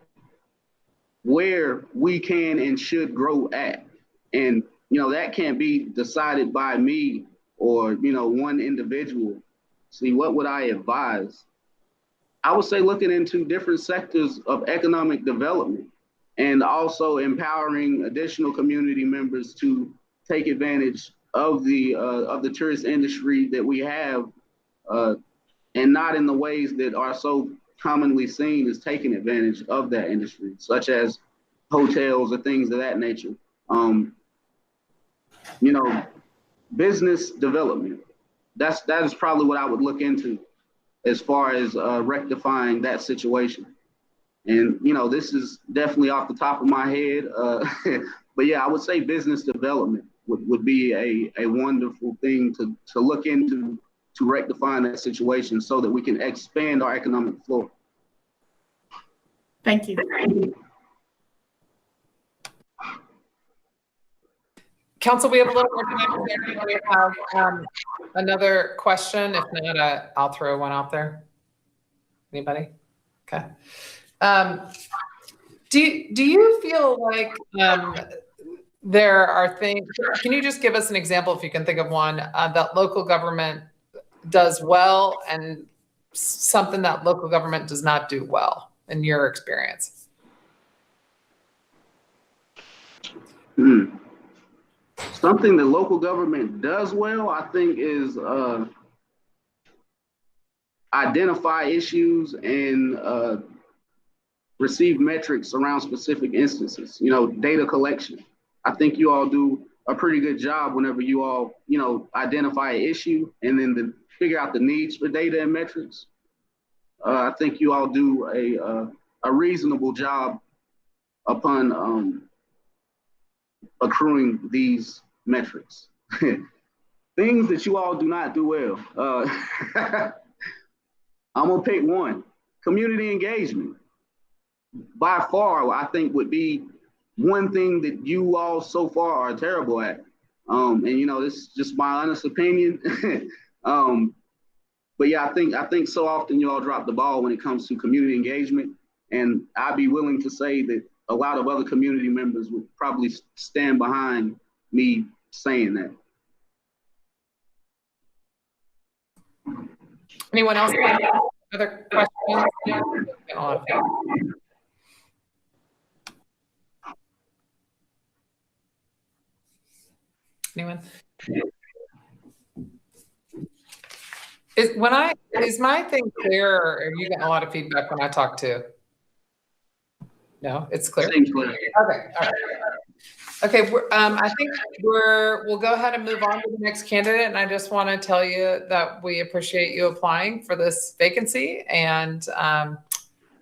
where we can and should grow at. And that can't be decided by me or one individual. See, what would I advise? I would say looking into different sectors of economic development, and also empowering additional community members to take advantage of the tourist industry that we have, and not in the ways that are so commonly seen as taking advantage of that industry, such as hotels or things of that nature. Business development. That is probably what I would look into as far as rectifying that situation. And this is definitely off the top of my head, but yeah, I would say business development would be a wonderful thing to look into, to rectifying that situation so that we can expand our economic floor. Thank you. Council, we have a little more time. Does anybody have another question? If not, I'll throw one out there. Anybody? Okay. Do you feel like there are things, can you just give us an example, if you can think of one, that local government does well and something that local government does not do well in your experience? Something that local government does well, I think, is identify issues and receive metrics around specific instances. You know, data collection. I think you all do a pretty good job whenever you all, you know, identify an issue and then figure out the needs for data and metrics. I think you all do a reasonable job upon accruing these metrics. Things that you all do not do well. I'm gonna pick one. Community engagement. By far, I think would be one thing that you all so far are terrible at. And you know, this is just my honest opinion. But yeah, I think so often you all drop the ball when it comes to community engagement. And I'd be willing to say that a lot of other community members would probably stand behind me saying that. Anyone else have other questions? Anyone? Is my thing clear, or are you getting a lot of feedback when I talk too? No, it's clear. Seems clear. Okay. All right. Okay. I think we'll go ahead and move on to the next candidate. And I just want to tell you that we appreciate you applying for this vacancy and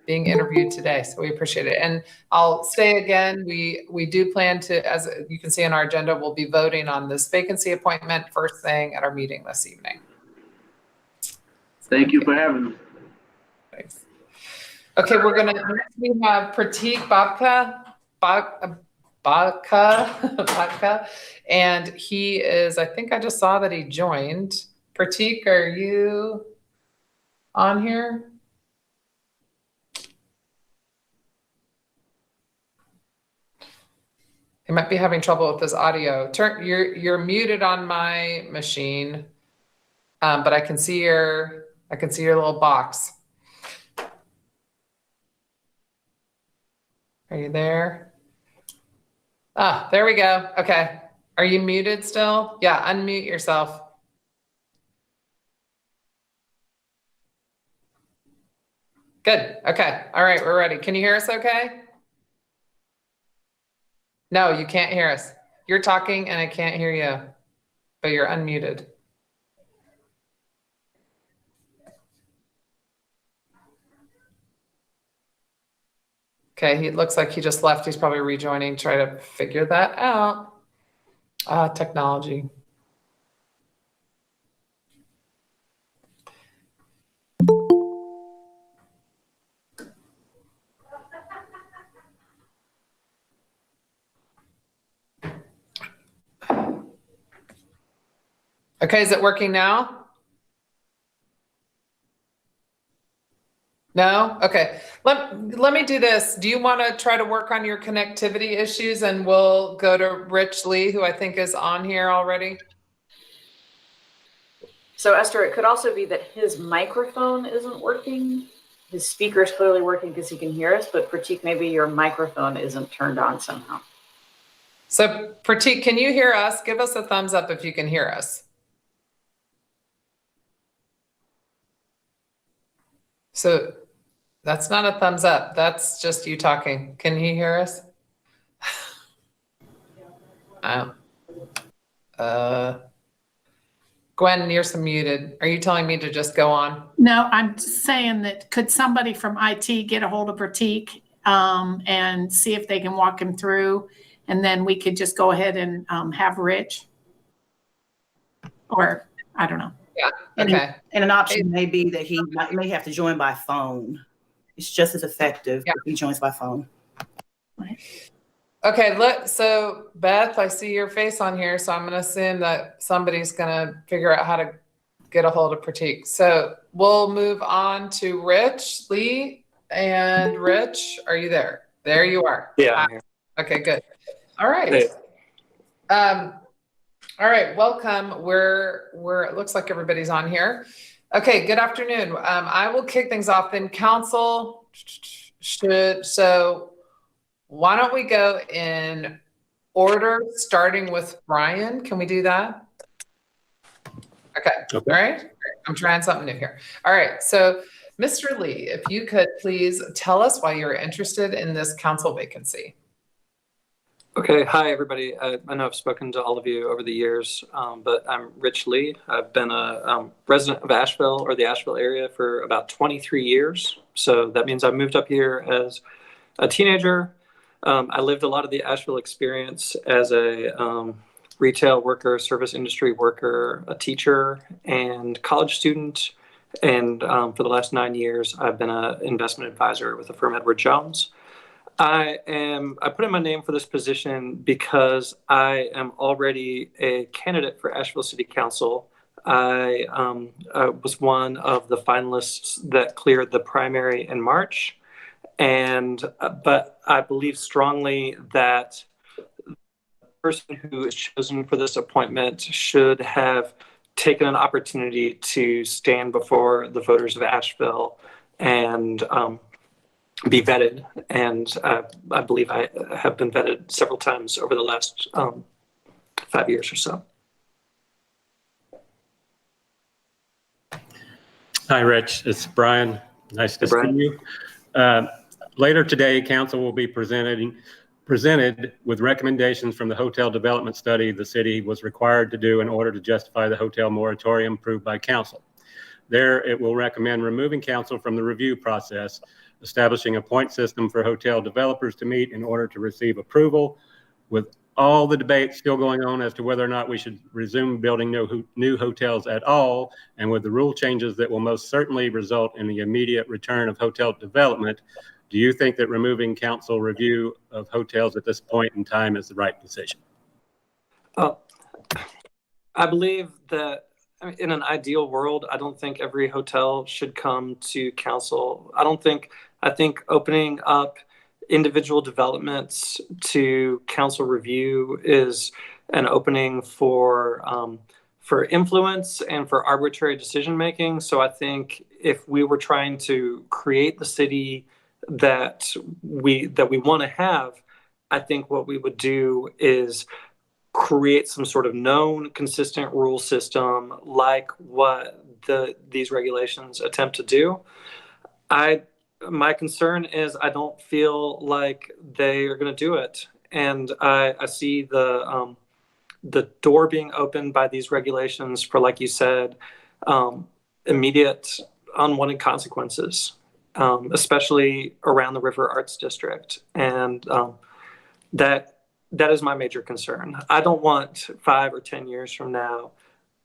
being interviewed today. So we appreciate it. And I'll say again, we do plan to, as you can see on our agenda, we'll be voting on this vacancy appointment first thing at our meeting this evening. Thank you for having me. Thanks. Okay, we have Pratik Bhatka, and he is, I think I just saw that he joined. Pratik, are you on here? He might be having trouble with his audio. You're muted on my machine, but I can see your little box. Are you there? Ah, there we go. Okay. Are you muted still? Yeah, unmute yourself. Good. Okay. All right, we're ready. Can you hear us okay? No, you can't hear us. You're talking and I can't hear you, but you're unmuted. Okay, he looks like he just left. He's probably rejoining, try to figure that out. Technology. Okay, is it working now? No? Okay. Let me do this. Do you want to try to work on your connectivity issues and we'll go to Rich Lee, who I think is on here already? So Esther, it could also be that his microphone isn't working. His speaker is clearly working because he can hear us, but Pratik, maybe your microphone isn't turned on somehow. So Pratik, can you hear us? Give us a thumbs up if you can hear us. So that's not a thumbs up. That's just you talking. Can he hear us? Gwen, you're muted. Are you telling me to just go on? No, I'm saying that could somebody from IT get a hold of Pratik and see if they can walk him through, and then we could just go ahead and have Rich, or I don't know. Yeah. Okay. And an option may be that he may have to join by phone. It's just as effective if he joins by phone. Okay, so Beth, I see your face on here, so I'm going to assume that somebody's going to figure out how to get a hold of Pratik. So we'll move on to Rich Lee. And Rich, are you there? There you are. Yeah, I'm here. Okay, good. All right. Hey. All right, welcome. It looks like everybody's on here. Okay, good afternoon. I will kick things off then. Council so why don't we go in order, starting with Brian? Can we do that? Okay. All right. I'm trying something new here. All right. So, Mr. Lee, if you could please tell us why you're interested in this council vacancy. Okay. Hi, everybody. I know I've spoken to all of you over the years, but I'm Rich Lee. I've been a resident of Asheville or the Asheville area for about 23 years. So that means I moved up here as a teenager. I lived a lot of the Asheville experience as a retail worker, service industry worker, a teacher, and college student. And for the last 9 years, I've been an investment advisor with the firm Edward Jones. I put in my name for this position because I am already a candidate for Asheville City Council. I was one of the finalists that cleared the primary in March. But I believe strongly that the person who is chosen for this appointment should have taken an opportunity to stand before the voters of Asheville and be vetted. And I believe I have been vetted several times over the last 5 years or so. Hi, Rich. It's Brian. Nice to see you. Later today, council will be presented with recommendations from the hotel development study the city was required to do in order to justify the hotel moratorium approved by council. There, it will recommend removing council from the review process, establishing a point system for hotel developers to meet in order to receive approval, with all the debate still going on as to whether or not we should resume building new hotels at all, and with the rule changes that will most certainly result in the immediate return of hotel development. Do you think that removing council review of hotels at this point in time is the right decision? I believe that in an ideal world, I don't think every hotel should come to council. I think opening up individual developments to council review is an opening for influence and for arbitrary decision making. So I think if we were trying to create the city that we want to have, I think what we would do is create some sort of known, consistent rule system like what these regulations attempt to do. My concern is I don't feel like they are going to do it, and I see the door being opened by these regulations for, like you said, immediate unwanted consequences. Especially around the River Arts District. And that is my major concern. I don't want 5 or 10 years from now,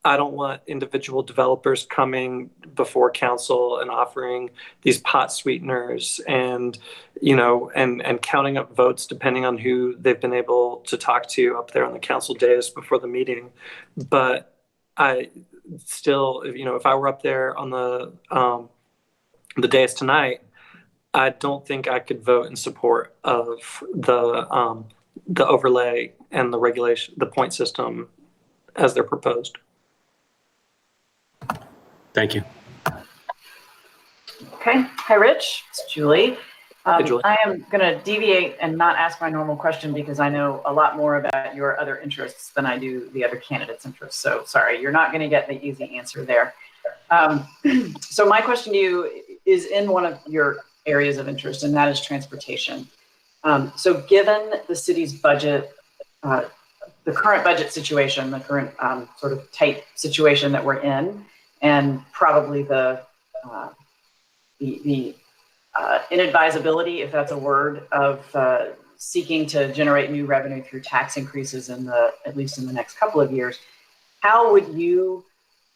I don't want individual developers coming before council and offering these pot sweeteners and, and counting up votes depending on who they've been able to talk to up there on the council dais before the meeting. But I still, if I were up there on the dais tonight, I don't think I could vote in support of the overlay and the regulation, the point system as they're proposed. Thank you. Okay. Hi, Rich. It's Julie. Hey, Julie. I am going to deviate and not ask my normal question because I know a lot more about your other interests than I do the other candidates' interests. So sorry, you're not going to get the easy answer there. So my question to you is in one of your areas of interest, and that is transportation. So given the city's budget, the current budget situation, the current sort of tight situation that we're in, and probably the inadvisability, if that's a word, of seeking to generate new revenue through tax increases at least in the next couple of years, how would you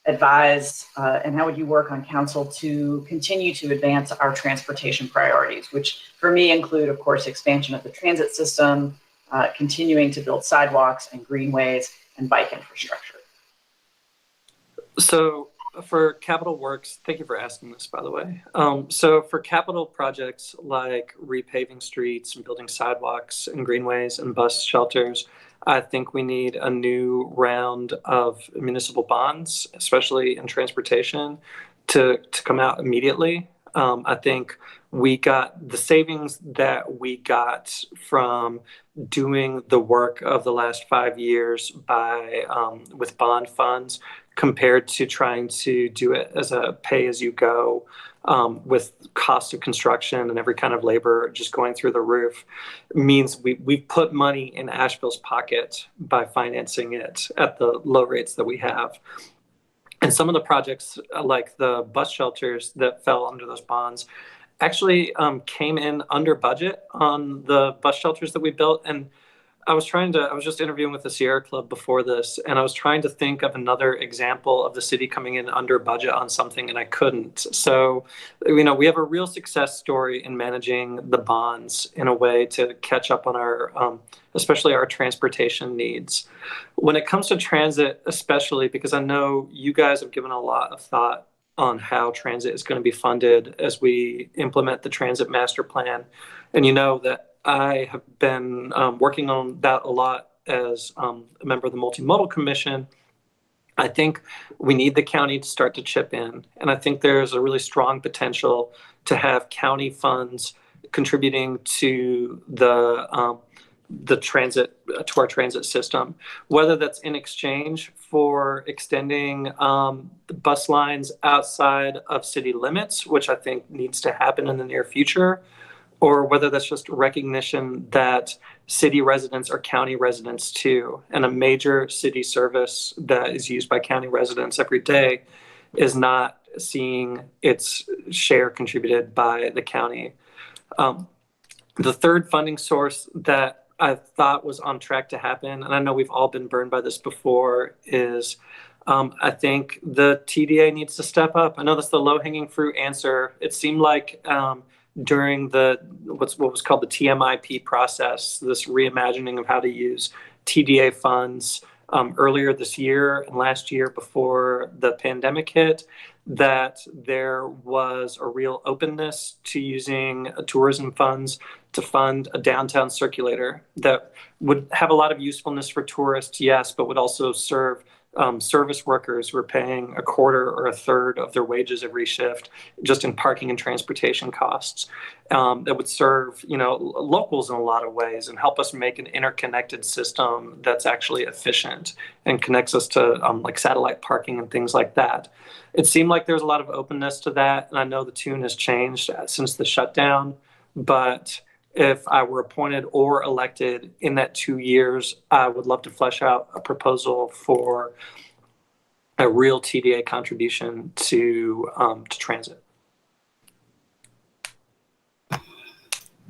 advise and how would you work on council to continue to advance our transportation priorities, which for me include, of course, expansion of the transit system, continuing to build sidewalks and greenways and bike infrastructure? So for capital works, thank you for asking this, by the way. So for capital projects like repaving streets and building sidewalks and greenways and bus shelters, I think we need a new round of municipal bonds, especially in transportation, to come out immediately. I think we got the savings that we got from doing the work of the last 5 years by with bond funds compared to trying to do it as a pay-as-you-go with cost of construction and every kind of labor just going through the roof means we've put money in Asheville's pocket by financing it at the low rates that we have. And some of the projects, like the bus shelters that fell under those bonds, actually came in under budget on the bus shelters that we built. And I was just interviewing with the Sierra Club before this, and I was trying to think of another example of the city coming in under budget on something, and I couldn't. So, we have a real success story in managing the bonds in a way to catch up on our, especially our transportation needs. When it comes to transit, especially because I know you guys have given a lot of thought on how transit is going to be funded as we implement the transit master plan. And you know that I have been working on that a lot as a member of the Multimodal Commission. I think we need the county to start to chip in. And I think there's a really strong potential to have county funds contributing to the transit, to our transit system, whether that's in exchange for extending bus lines outside of city limits, which I think needs to happen in the near future, or whether that's just recognition that city residents are county residents too. And a major city service that is used by county residents every day is not seeing its share contributed by the county. The third funding source that I thought was on track to happen, and I know we've all been burned by this before, is I think the TDA needs to step up. I know that's the low-hanging fruit answer. It seemed like during what was called the TMIP process, this reimagining of how to use TDA funds earlier this year and last year before the pandemic hit, that there was a real openness to using tourism funds to fund a downtown circulator that would have a lot of usefulness for tourists, yes, but would also serve service workers who are paying a quarter or a third of their wages every shift just in parking and transportation costs. That would serve locals in a lot of ways and help us make an interconnected system that's actually efficient and connects us to like satellite parking and things like that. It seemed like there's a lot of openness to that, and I know the tune has changed since the shutdown, but if I were appointed or elected in that 2 years, I would love to flesh out a proposal for a real TDA contribution to transit.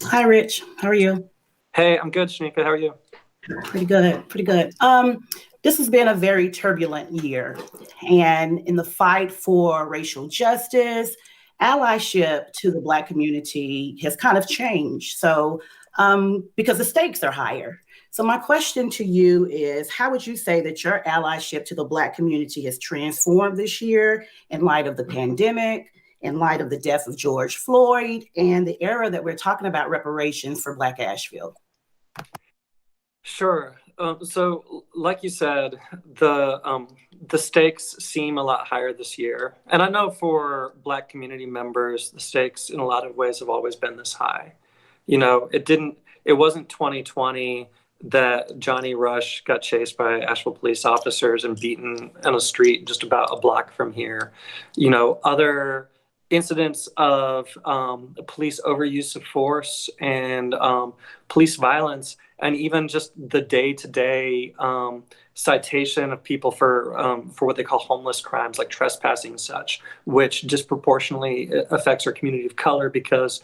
Hi, Rich. How are you? Hey, I'm good, Shanika. How are you? Pretty good. Pretty good. This has been a very turbulent year, and in the fight for racial justice, allyship to the Black community has kind of changed. So, because the stakes are higher. So my question to you is, how would you say that your allyship to the Black community has transformed this year in light of the pandemic, in light of the death of George Floyd, and the era that we're talking about reparations for Black Asheville? Sure. So like you said, the stakes seem a lot higher this year. And I know for Black community members, the stakes in a lot of ways have always been this high. It wasn't 2020 that Johnny Rush got chased by Asheville police officers and beaten on a street just about a block from here. Other incidents of police overuse of force and police violence, and even just the day-to-day citation of people for what they call homeless crimes, like trespassing and such, which disproportionately affects our community of color because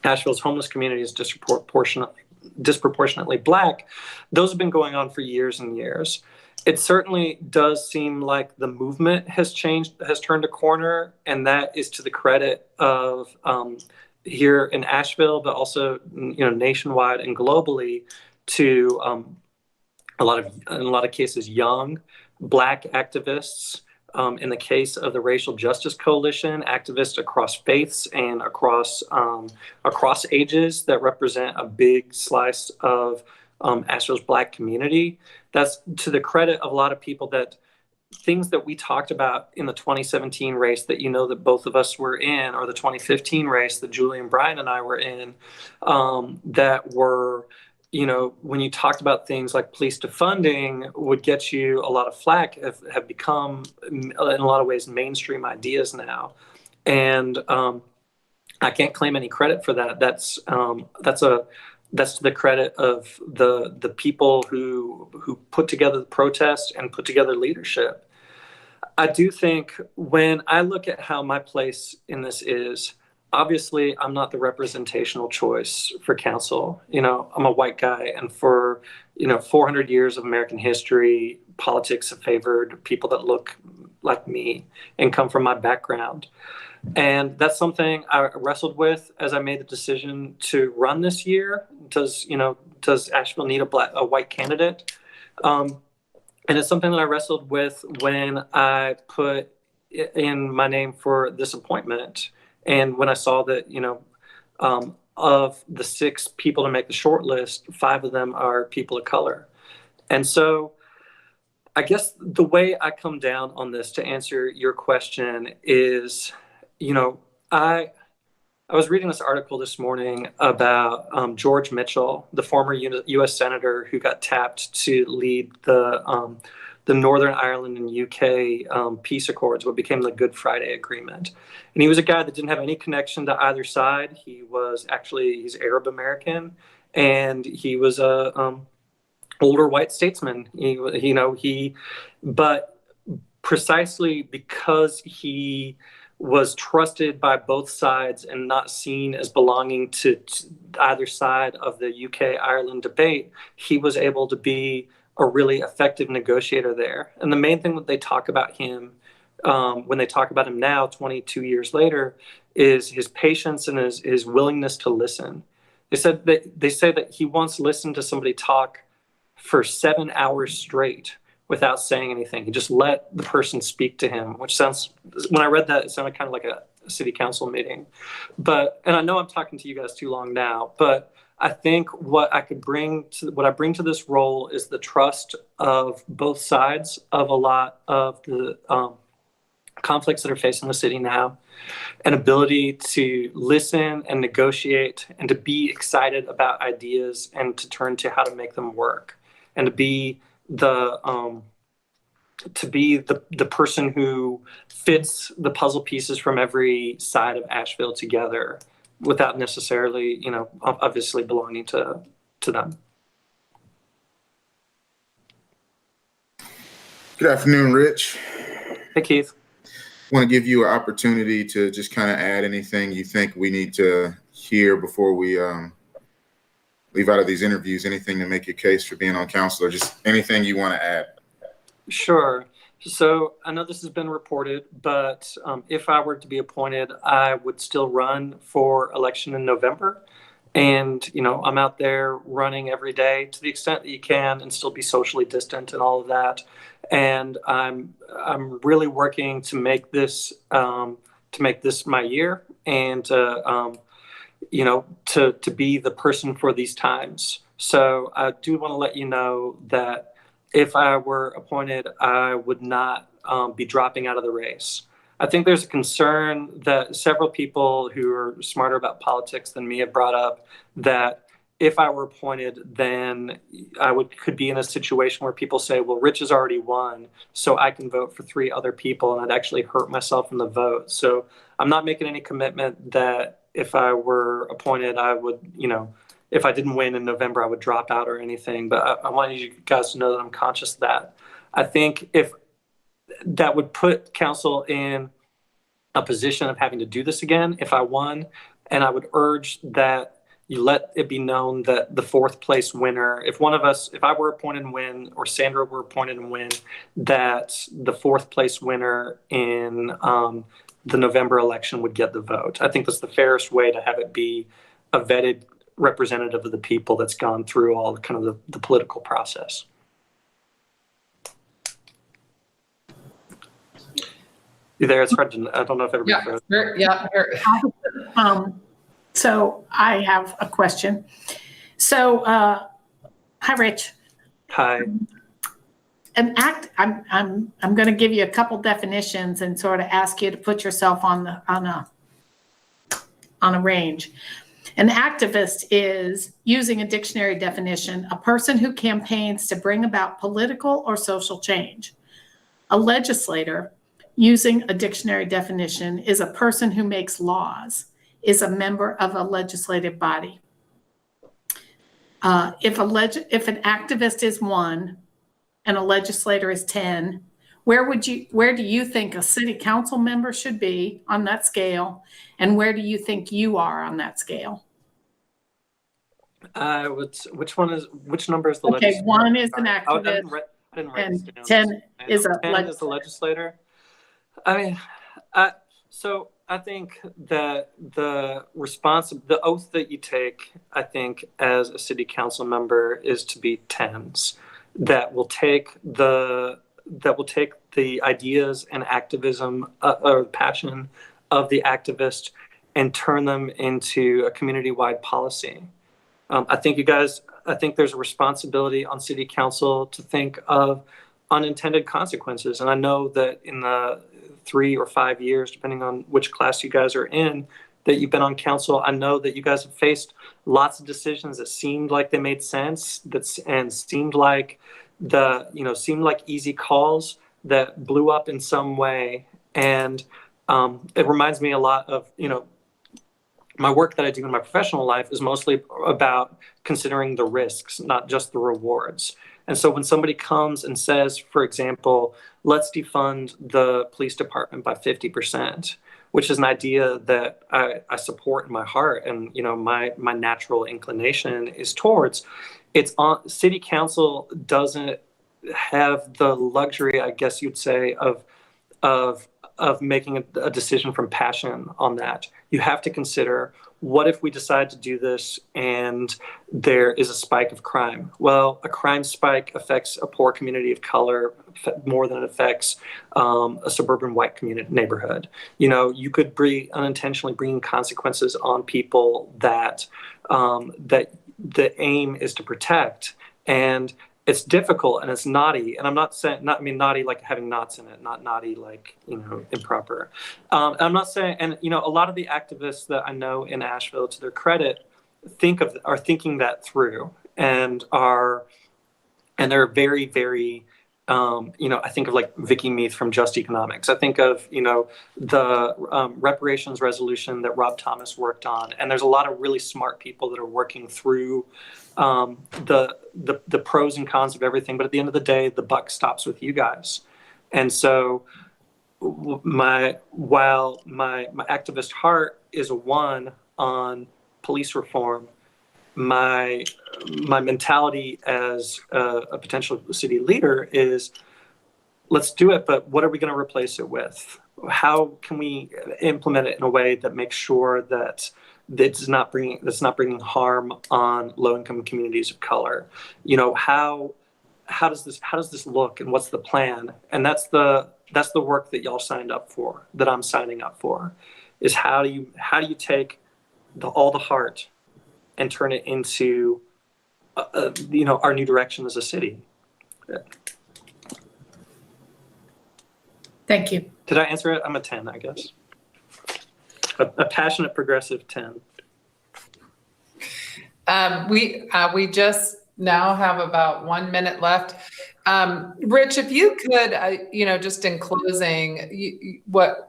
Asheville's homeless community is disproportionately Black. Those have been going on for years and years. It certainly does seem like the movement has turned a corner, and that is to the credit of here in Asheville, but also nationwide and globally, to in a lot of cases young Black activists. In the case of the Racial Justice Coalition, activists across faiths and across ages that represent a big slice of Asheville's Black community. That's to the credit of a lot of people that things that we talked about in the 2017 race that that both of us were in, or the 2015 race that Julie and Brian and I were in, that were, when you talked about things like police defunding would get you a lot of flack, have become in a lot of ways mainstream ideas now. And I can't claim any credit for that. That's to the credit of the people who put together the protest and put together leadership. I do think when I look at how my place in this is, obviously I'm not the representational choice for council. I'm a white guy, and for 400 years of American history, politics have favored people that look like me and come from my background. And that's something I wrestled with as I made the decision to run this year. Does Asheville need a white candidate? And it's something that I wrestled with when I put in my name for this appointment. And when I saw that, of the 6 people to make the short list, 5 of them are people of color. And so I guess the way I come down on this, to answer your question, is, I was reading this article this morning about George Mitchell, the former U.S. senator who got tapped to lead the Northern Ireland and UK peace accords, what became the Good Friday Agreement. And he was a guy that didn't have any connection to either side. He's Arab American, and he was a older white statesman. But precisely because he was trusted by both sides and not seen as belonging to either side of the UK-Ireland debate, he was able to be a really effective negotiator there. And the main thing that they talk about him, when they talk about him now, 22 years later, is his patience and his willingness to listen. They say that he once listened to somebody talk for 7 hours straight without saying anything. He just let the person speak to him, which sounds, when I read that, it sounded kind of like a city council meeting. And I know I'm talking to you guys too long now, but I think what I bring to this role is the trust of both sides of a lot of the conflicts that are facing the city now, an ability to listen and negotiate and to be excited about ideas and to turn to how to make them work, and to be the person who fits the puzzle pieces from every side of Asheville together without necessarily, obviously belonging to them. Good afternoon, Rich. Hey, Keith. I want to give you an opportunity to just kind of add anything you think we need to hear before we leave out of these interviews, anything to make your case for being on council, or just anything you want to add. Sure. So I know this has been reported, but if I were to be appointed, I would still run for election in November. And, I'm out there running every day to the extent that you can and still be socially distant and all of that. And I'm really working to make this my year, and to be the person for these times. So I do want to let you know that if I were appointed, I would not be dropping out of the race. I think there's a concern that several people who are smarter about politics than me have brought up, that if I were appointed, then I could be in a situation where people say, well, Rich has already won, so I can vote for 3 other people, and I'd actually hurt myself in the vote. So I'm not making any commitment that if I were appointed, I would, if I didn't win in November, I would drop out or anything. But I want you guys to know that I'm conscious of that. I think if that would put council in a position of having to do this again if I won, and I would urge that you let it be known that the 4th place winner, if I were appointed and win, or Sandra were appointed and win, that the 4th place winner in the November election would get the vote. I think that's the fairest way to have it be a vetted representative of the people that's gone through all kind of the political process. You there? It's hard to, I don't know if everybody So I have a question. So Hi, Rich. Hi. I'm going to give you a couple definitions and sort of ask you to put yourself on a range. An activist is, using a dictionary definition, a person who campaigns to bring about political or social change. A legislator, using a dictionary definition, is a person who makes laws, is a member of a legislative body. If an activist is 1 and a legislator is 10, where do you think a city council member should be on that scale? And where do you think you are on that scale? Which number is the Okay, legislator? 1 is an activist, I didn't write this down. 10 is a 10 is the legislator. I mean, so I think that the oath that you take, I think, as a city council member is to be 10s that will take the ideas and activism or passion of the activist and turn them into a community-wide policy. I think there's a responsibility on city council to think of unintended consequences. And I know that in the 3 or 5 years, depending on which class you guys are in, that you've been on council, I know that you guys have faced lots of decisions that seemed like they made sense, and seemed like easy calls that blew up in some way. And it reminds me a lot of, my work that I do in my professional life is mostly about considering the risks, not just the rewards. And so when somebody comes and says, for example, let's defund the police department by 50%, which is an idea that I support in my heart, and my natural inclination is towards, city council doesn't have the luxury, I guess you'd say, of making a decision from passion on that. You have to consider, what if we decide to do this and there is a spike of crime? Well, a crime spike affects a poor community of color more than it affects a suburban white neighborhood. You could unintentionally bring consequences on people that the aim is to protect. And it's difficult and it's naughty. And I'm not saying, naughty like having knots in it, not naughty like, improper. I'm not saying, and, a lot of the activists that I know in Asheville, to their credit, are thinking that through and they're very, very, I think of like Vicky Meath from Just Economics. I think of, the reparations resolution that Rob Thomas worked on. And there's a lot of really smart people that are working through the pros and cons of everything. But at the end of the day, the buck stops with you guys. And so while my activist heart is 1 on police reform, my mentality as a potential city leader is, let's do it, but what are we going to replace it with? How can we implement it in a way that makes sure that that's not bringing harm on low-income communities of color? How does this look, and what's the plan? And that's the work that y'all signed up for, that I'm signing up for, is how do you take all the heart and turn it into our new direction as a city. Yeah. Thank you. Did I answer it? I'm a 10, I guess. A passionate progressive 10. We just now have about 1 minute left. Rich, if you could, just in closing,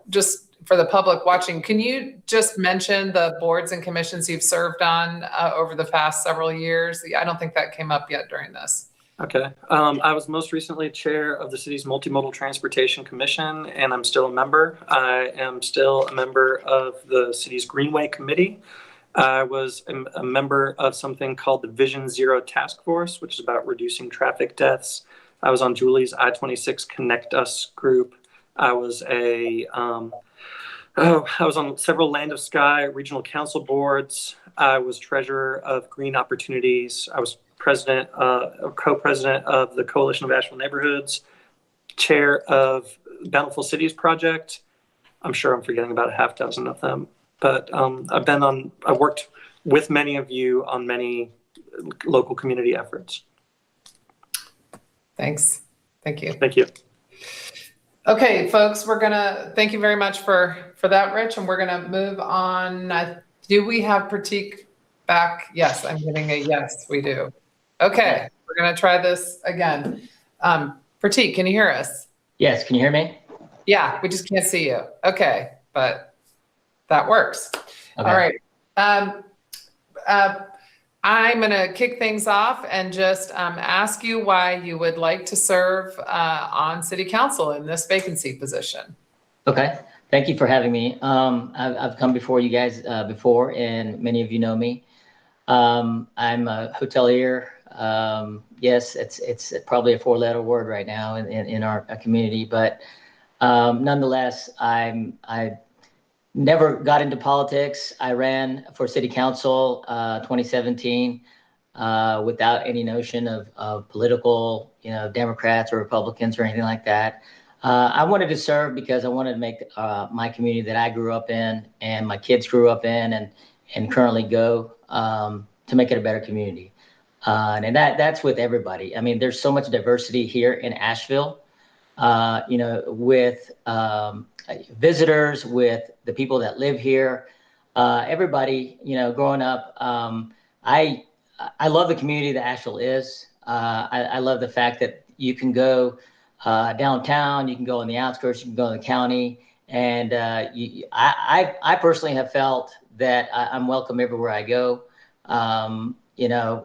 just for the public watching, can you just mention the boards and commissions you've served on over the past several years? I don't think that came up yet during this. Okay. I was most recently chair of the city's Multimodal Transportation Commission, and I'm still a member. I am still a member of the city's Greenway Committee. I was a member of something called the Vision Zero Task Force, which is about reducing traffic deaths. I was on Julie's I-26 Connect Us group. I was on several Land of Sky regional council boards. I was treasurer of Green Opportunities. I was co-president of the Coalition of Asheville Neighborhoods, chair of Bountiful Cities Project. I'm sure I'm forgetting about a half dozen of them, but I've worked with many of you on many local community efforts. Thanks. Thank you. Thank you. Okay, folks, thank you very much for that, Rich, and we're gonna move on. Do we have Pratik back? Yes, I'm getting a yes, we do. Okay, we're gonna try this again. Pratik, can you hear us? Yes, can you hear me? Yeah, we just can't see you. Okay, but that works. Okay. All right. I'm going to kick things off and just ask you why you would like to serve on City Council in this vacancy position. Okay. Thank you for having me. I've come before you guys before, and many of you know me. I'm a hotelier. Yes, it's probably a four-letter word right now in our community, but nonetheless, I never got into politics. I ran for city council 2017 without any notion of political, Democrats or Republicans or anything like that. I wanted to serve because I wanted to make my community that I grew up in and my kids grew up in and currently go to make it a better community. And that's with everybody. I mean, there's so much diversity here in Asheville, with visitors, with the people that live here, everybody, growing up. I love the community that Asheville is. I love the fact that you can go downtown, you can go on the outskirts, you can go in the county. And I personally have felt that I'm welcome everywhere I go.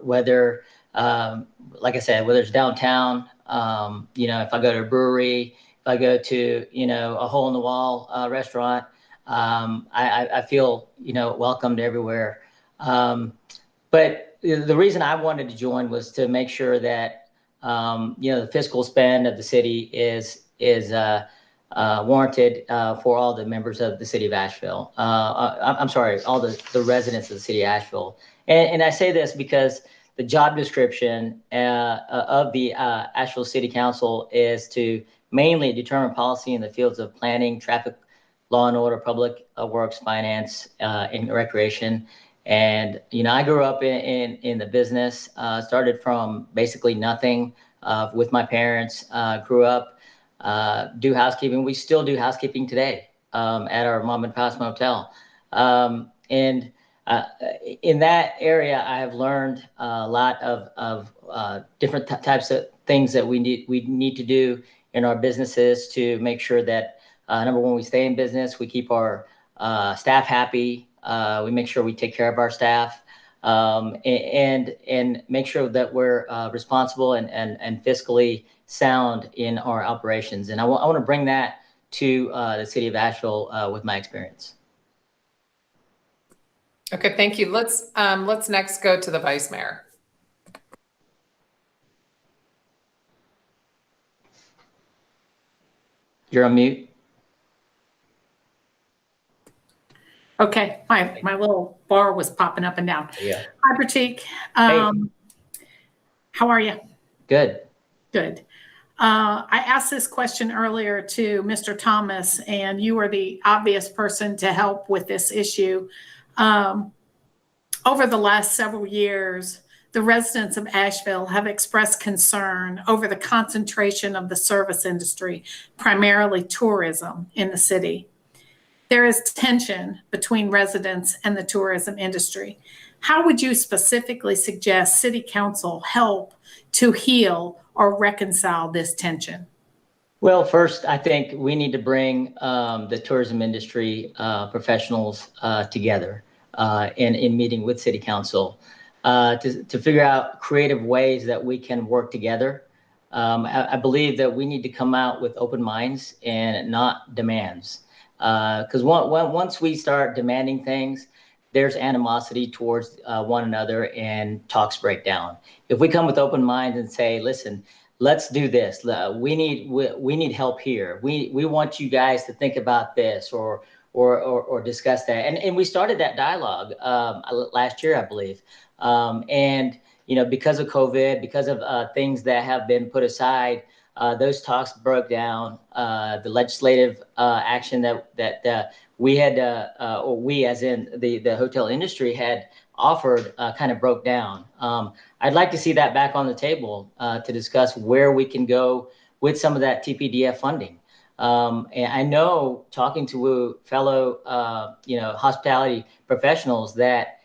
Whether, like I said, whether it's downtown, if I go to a brewery, if I go to, a hole in the wall restaurant, I feel, welcomed everywhere. But the reason I wanted to join was to make sure that, the fiscal spend of the city is warranted for all the members of the city of Asheville. I'm sorry, all the residents of the city of Asheville. And I say this because the job description of the Asheville City Council is to mainly determine policy in the fields of planning, traffic, law and order, public works, finance, and recreation. And, I grew up in the business, started from basically nothing with my parents, grew up, do housekeeping. We still do housekeeping today at our mom and pop's motel. And in that area, I have learned a lot of different types of things that we need to do in our businesses to make sure that, number one, we stay in business, we keep our staff happy, we make sure we take care of our staff, and make sure that we're responsible and fiscally sound in our operations. And I want to bring that to the city of Asheville with my experience. Okay, thank you. Let's next go to the vice mayor. You're on mute. Okay, my little bar was popping up and down. Yeah. Hi, Pratik. How are you? Good. Good. I asked this question earlier to Mr. Thomas, and you are the obvious person to help with this issue. Over the last several years, the residents of Asheville have expressed concern over the concentration of the service industry, primarily tourism, in the city. There is tension between residents and the tourism industry. How would you specifically suggest City Council help to heal or reconcile this tension? Well, first, I think we need to bring the tourism industry professionals together in meeting with City Council to figure out creative ways that we can work together. I believe that we need to come out with open minds and not demands. Because once we start demanding things, there's animosity towards one another and talks break down. If we come with open minds and say, listen, let's do this. We need help here. We want you guys to think about this or discuss that. And we started that dialogue last year, I believe. And because of COVID, because of things that have been put aside, those talks broke down. The legislative action that we had, or we as in the hotel industry had offered kind of broke down. I'd like to see that back on the table to discuss where we can go with some of that TPDF funding. And I know, talking to fellow, hospitality professionals, that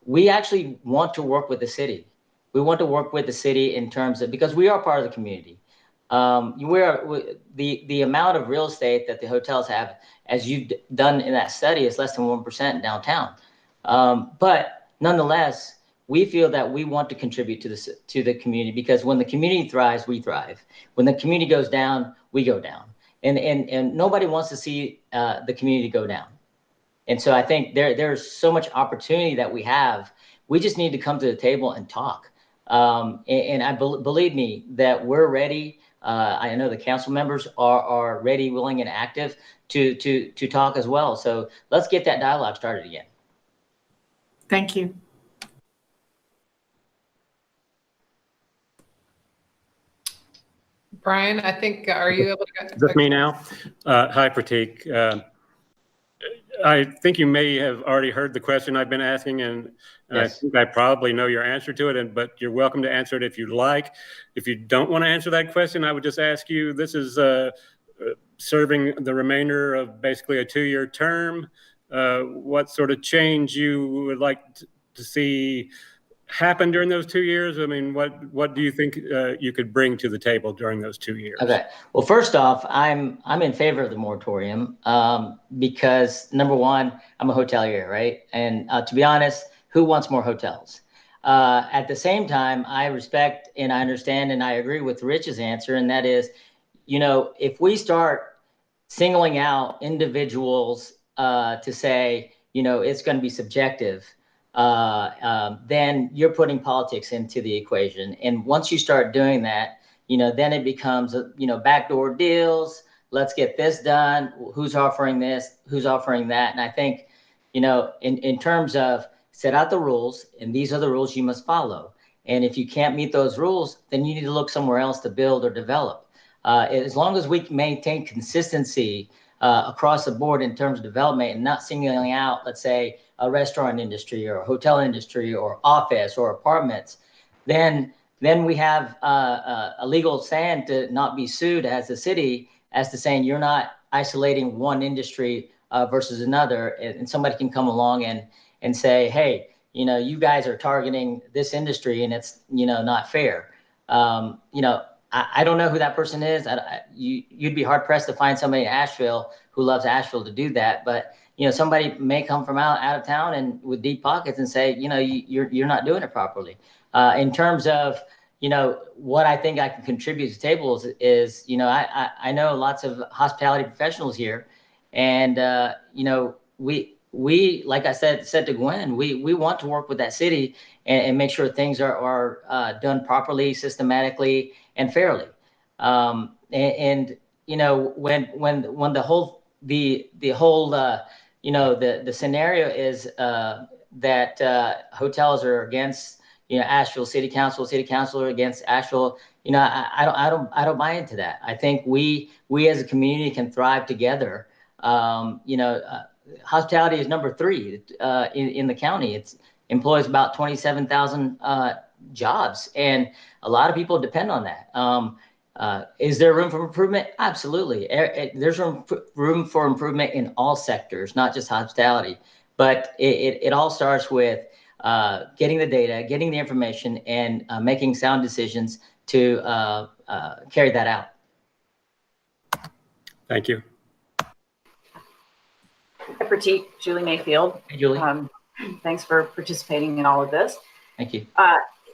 we actually want to work with the city. We want to work with the city in terms of, because we are part of the community. The amount of real estate that the hotels have, as you've done in that study, is less than 1% downtown. But nonetheless, we feel that we want to contribute to the community, because when the community thrives, we thrive. When the community goes down, we go down. And nobody wants to see the community go down. And so I think there's so much opportunity that we have. We just need to come to the table and talk. Believe me, that we're ready. I know the council members are ready, willing, and active to talk as well. So let's get that dialogue started again. Thank you. Brian, I think, are you able to? Is this me now? Hi, Pratik. I think you may have already heard the question I've been asking, and Yes. I think I probably know your answer to it, but you're welcome to answer it if you'd like. If you don't want to answer that question, I would just ask you, this is serving the remainder of basically a 2-year term. What sort of change you would like to see happen during those 2 years? I mean, what do you think you could bring to the table during those 2 years? Okay. Well, first off, I'm in favor of the moratorium because, number one, I'm a hotelier, right? And to be honest, who wants more hotels? At the same time, I respect and I understand and I agree with Rich's answer, and that is, if we start singling out individuals to say, it's going to be subjective, then you're putting politics into the equation. And once you start doing that, then it becomes, backdoor deals. Let's get this done. Who's offering this? Who's offering that? And I think, in terms of set out the rules, and these are the rules you must follow. And if you can't meet those rules, then you need to look somewhere else to build or develop. As long as we maintain consistency across the board in terms of development and not singling out, let's say, a restaurant industry or a hotel industry or office or apartments, then we have a legal stand to not be sued as a city, as to saying you're not isolating one industry versus another, and somebody can come along and say, hey, you guys are targeting this industry and it's not fair. I don't know who that person is. You'd be hard pressed to find somebody in Asheville who loves Asheville to do that, but somebody may come from out of town and with deep pockets and say, you're not doing it properly. In terms of what I think I can contribute to tables is, I know lots of hospitality professionals here, and we like I said to Gwen, we want to work with that city and make sure things are done properly, systematically, and fairly. When the whole the scenario is that hotels are against Asheville City Council are against Asheville. I don't buy into that. I think we as a community can thrive together. Hospitality is number 3 in the county. It employs about 27,000 jobs, and a lot of people depend on that. Is there room for improvement? Absolutely. There's room for improvement in all sectors, not just hospitality. But it all starts with getting the data, getting the information, and making sound decisions to carry that out. Thank you. Hi, Pratik. Julie Mayfield. Hey, Julie. Thanks for participating in all of this. Thank you.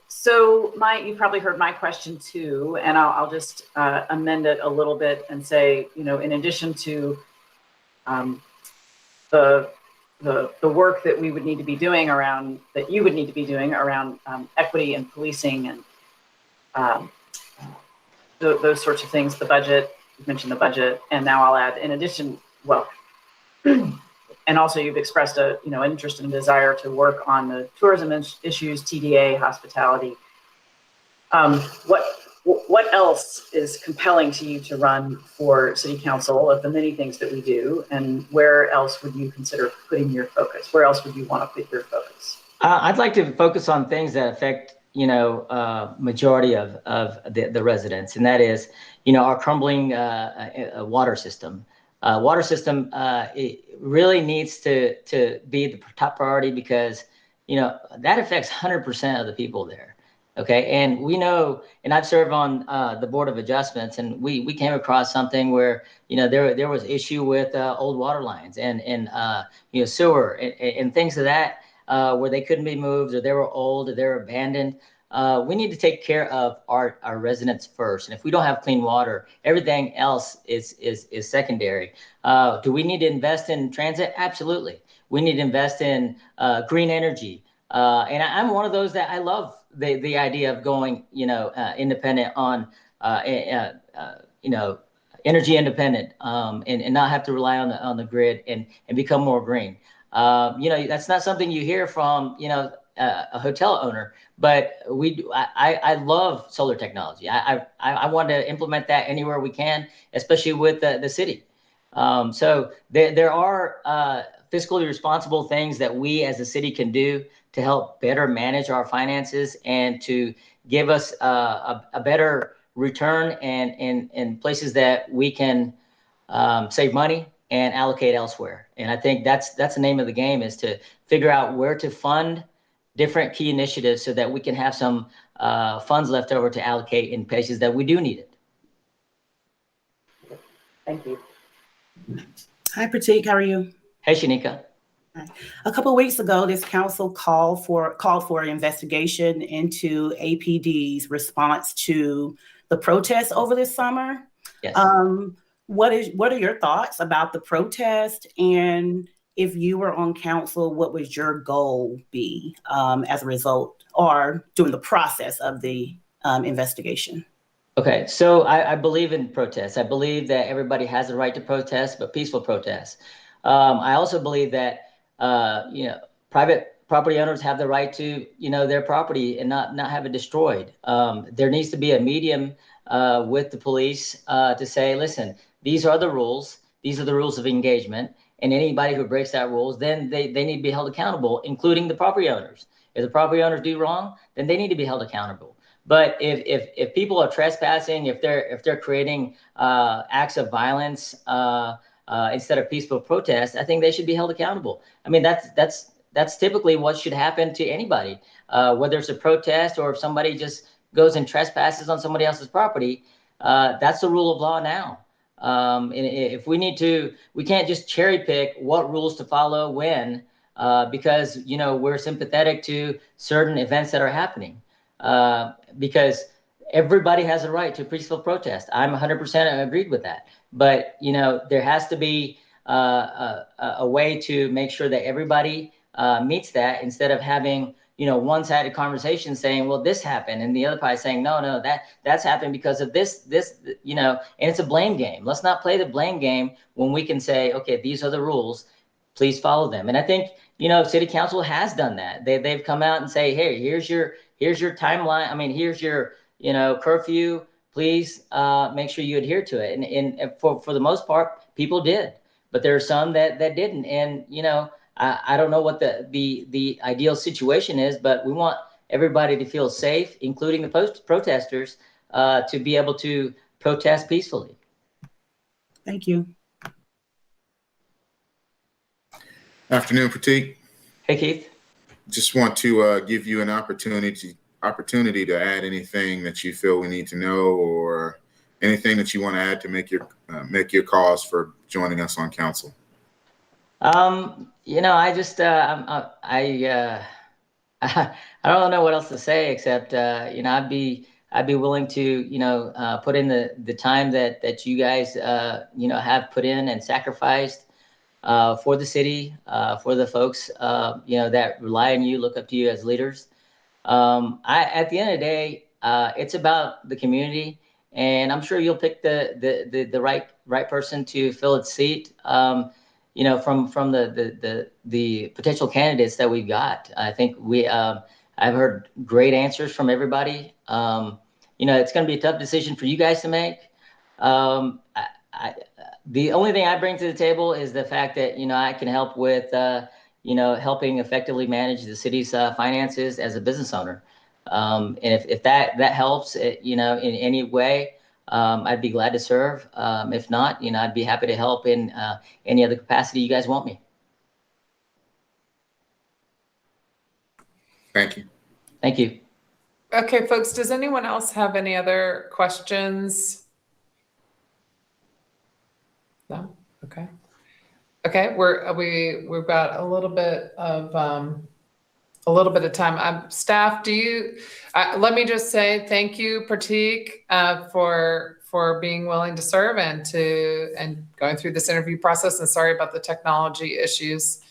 So you probably heard my question too, and I'll just amend it a little bit and say, in addition to the work that we would need to be doing around, that you would need to be doing around equity and policing and those sorts of things, the budget, you mentioned the budget, and now I'll add, in addition, and also you've expressed an interest and desire to work on the tourism issues, TDA, hospitality. What else is compelling to you to run for city council of the many things that we do, and where else would you consider putting your focus? Where else would you want to put your focus? I'd like to focus on things that affect, majority of the residents, and that is, our crumbling water system. Water system it really needs to be the top priority because, that affects 100% of the people there. Okay, and we know, and I've served on the Board of Adjustments, and we came across something where, there was issue with old water lines and sewer and things of that. Where they couldn't be moved, or they were old, or they were abandoned. We need to take care of our residents first. And if we don't have clean water, everything else is secondary. Do we need to invest in transit? Absolutely. We need to invest in green energy. And I'm one of those that I love the idea of going, independent on, energy independent, and not have to rely on the grid and become more green. That's not something you hear from, a hotel owner, but we do. I love solar technology. I want to implement that anywhere we can, especially with the city. So there are fiscally responsible things that we as a city can do to help better manage our finances and to give us a better return and places that we can save money and allocate elsewhere. And I think that's the name of the game, is to figure out where to fund different key initiatives so that we can have some funds left over to allocate in places that we do need it. Thank you. Hi, Pratik. How are you? Hey, Shanika. A couple of weeks ago, this council called for an investigation into APD's response to the protests over this summer. Yes. What are your thoughts about the protest? And if you were on council, what would your goal be as a result or during the process of the investigation? Okay, so I believe in protests. I believe that everybody has the right to protest, but peaceful protests. I also believe that private property owners have the right to their property and not have it destroyed. There needs to be a medium with the police to say, listen, these are the rules. These are the rules of engagement. And anybody who breaks that rules, then they need to be held accountable, including the property owners. If the property owners do wrong, then they need to be held accountable. But if people are trespassing, if they're creating acts of violence instead of peaceful protest, I think they should be held accountable. I mean, that's typically what should happen to anybody, whether it's a protest or if somebody just goes and trespasses on somebody else's property. That's the rule of law now. And if we can't just cherry pick what rules to follow when, because we're sympathetic to certain events that are happening. Because everybody has a right to peaceful protest. I'm 100% agreed with that. But there has to be a way to make sure that everybody meets that, instead of having one-sided conversation saying, well, this happened, and the other party saying, no, that's happened because of this, and it's a blame game. Let's not play the blame game when we can say, okay, these are the rules, please follow them. And I think city council has done that. They've come out and say, hey, here's your timeline. I mean, here's your curfew. Please make sure you adhere to it. And for the most part, people did, but there are some that didn't. And I don't know what the ideal situation is, but we want everybody to feel safe, including the protesters, to be able to protest peacefully. Thank you. Afternoon, Pratik. Hey, Keith. Just want to give you an opportunity to add anything that you feel we need to know, or anything that you want to add to make your cause for joining us on council. I just I don't know what else to say except I'd be willing to put in the time that you guys have put in and sacrificed for the city, for the folks that rely on you, look up to you as leaders. At the end of the day, it's about the community, and I'm sure you'll pick the right person to fill its seat. From the potential candidates that we've got. I think I've heard great answers from everybody. It's going to be a tough decision for you guys to make. The only thing I bring to the table is the fact that I can help with helping effectively manage the city's finances as a business owner. And if that helps, in any way, I'd be glad to serve. If not, I'd be happy to help in any other capacity you guys want me. Thank you. Thank you. Okay, folks, does anyone else have any other questions? No? Okay. Okay, we've got a little bit of time. Staff, let me just say thank you, Pratik, for being willing to serve and going through this interview process, and sorry about the technology issues.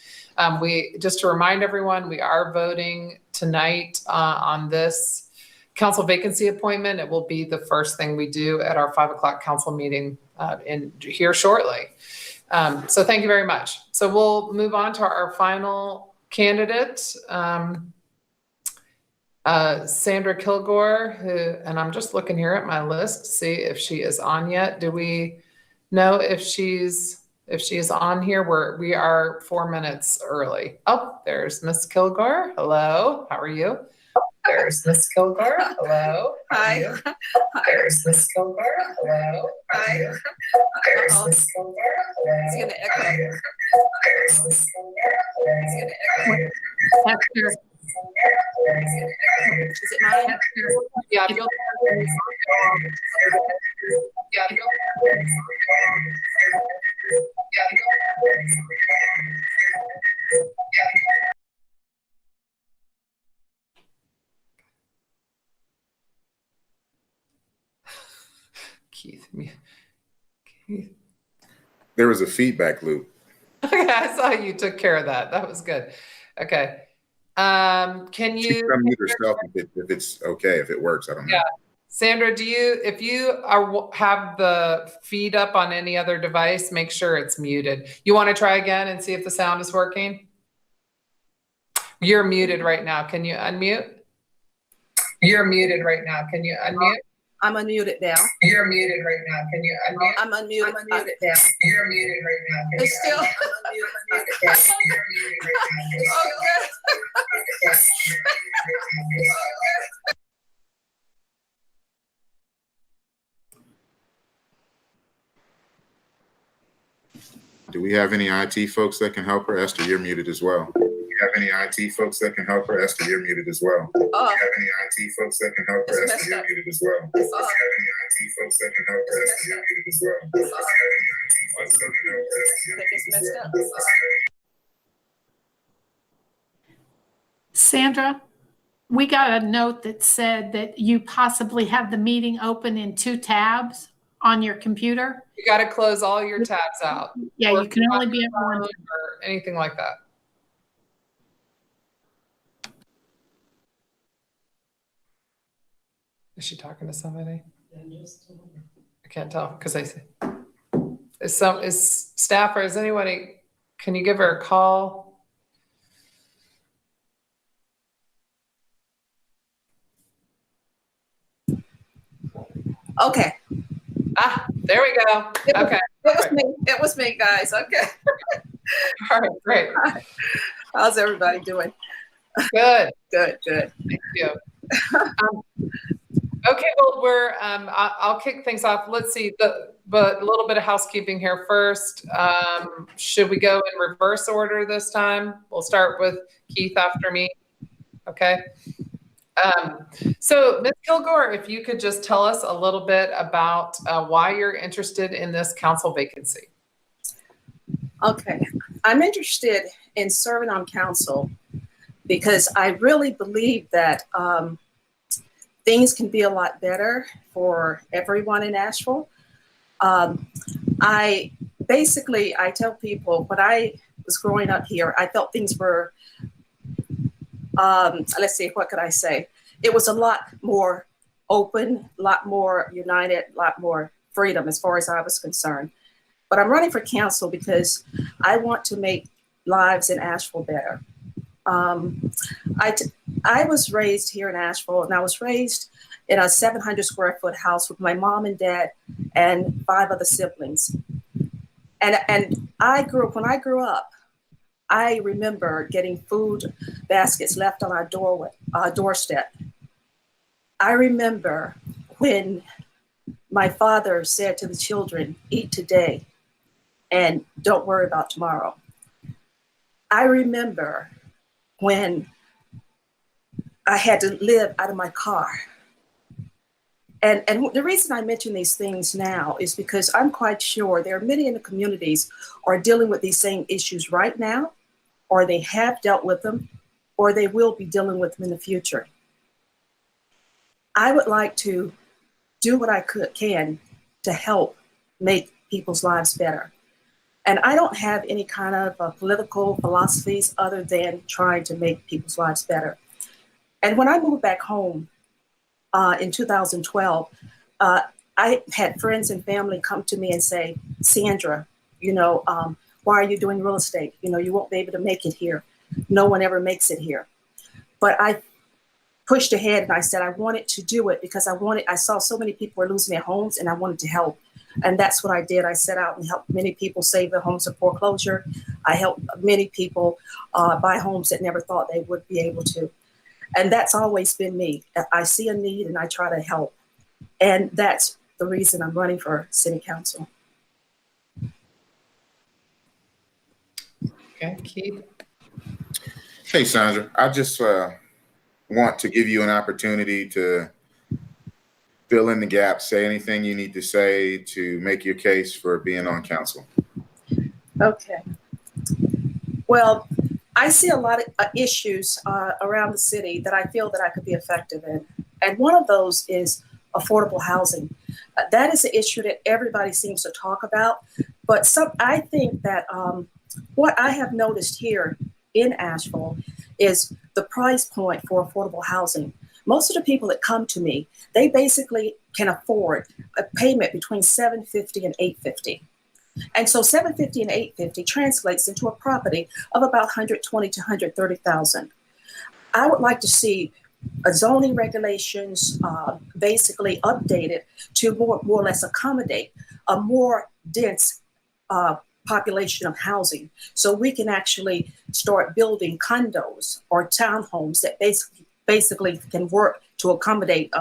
Just to remind everyone, we are voting tonight on this council vacancy appointment. It will be the first thing we do at our 5 o'clock council meeting in here shortly. So thank you very much. So we'll move on to our final candidate, Sandra Kilgore, and I'm just looking here at my list to see if she is on yet. Do we know if she is on here? We are 4 minutes early. Oh, there's Miss Kilgore. Hello, how are you? There's Miss Kilgore. Hello. Hi. There's Miss Kilgore. Hello. Hi. There's Miss Kilgore. Hello. It's gonna echo. There's Miss Kilgore. It's gonna echo. Is it mine? Yeah. Keith. There was a feedback loop. Okay, I saw you took care of that. That was good. Okay. Can She you can unmute herself if it's okay, if it works. I don't know. Yeah. Sandra, if you have the feed up on any other device, make sure it's muted. You want to try again and see if the sound is working? You're muted right now. Can you unmute? You're muted right now. Can you unmute? I'm unmuted now. You're muted right now. Can you unmute? I'm unmuted. I'm unmuted now. You're muted right now. Can It's you still. unmute? You're muted right now. Can you Do we have any IT folks that can help her? Esther, you're muted as well. Do we have any IT folks that can help her? Esther, you're muted as well. Do we have any IT folks that can help her? Esther, you're muted as well. Do we have any IT folks that can help her? Esther, you're muted as well. Do we have any IT folks that can help her? Esther, you're muted as well. Sandra, we got a note that said that you possibly have the meeting open in 2 tabs on your computer. You got to close all your tabs out. Yeah, Or you can only be at one. or anything like that. Is she talking to somebody? I can't tell because is staff or is anybody? Can you give her a call? Okay. Ah, there we go. Okay. It was me, guys. Okay. All right, great. How's everybody doing? Good. Good. Thank you. Okay, well, I'll kick things off. Let's see, but a little bit of housekeeping here first. Should we go in reverse order this time? We'll start with Keith after me. Okay. So Ms. Kilgore, if you could just tell us a little bit about why you're interested in this council vacancy. Okay. I'm interested in serving on council because I really believe that things can be a lot better for everyone in Asheville. I tell people when I was growing up here, I felt things were, let's see, what could I say? It was a lot more open, a lot more united, a lot more freedom as far as I was concerned. But I'm running for council because I want to make lives in Asheville better. I was raised here in Asheville, and I was raised in a 700 square foot house with my mom and dad and 5 other siblings. And when I grew up, I remember getting food baskets left on our doorstep. I remember when my father said to the children, "Eat today and don't worry about tomorrow." I remember when I had to live out of my car. And the reason I mention these things now is because I'm quite sure there are many in the communities are dealing with these same issues right now, or they have dealt with them, or they will be dealing with them in the future. I would like to do what I can to help make people's lives better. And I don't have any kind of political philosophies other than trying to make people's lives better. And when I moved back home in 2012, I had friends and family come to me and say, "Sandra, why are you doing real estate? You won't be able to make it here. No one ever makes it here." But I pushed ahead and I said I wanted to do it because I saw so many people were losing their homes and I wanted to help. And that's what I did. I set out and helped many people save their homes from foreclosure. I helped many people buy homes that never thought they would be able to. And that's always been me. I see a need and I try to help. And that's the reason I'm running for city council. Okay, Keith. Hey, Sandra, I just want to give you an opportunity to fill in the gap, say anything you need to say to make your case for being on council. Okay. Well, I see a lot of issues around the city that I feel that I could be effective in. And one of those is affordable housing. That is an issue that everybody seems to talk about. But I think that what I have noticed here in Asheville is the price point for affordable housing. Most of the people that come to me, they basically can afford a payment between $750 and $850. And so $750 and $850 translates into a property of about $120,000 to $130,000. I would like to see zoning regulations basically updated to more or less accommodate a more dense population of housing, so we can actually start building condos or townhomes that basically can work to accommodate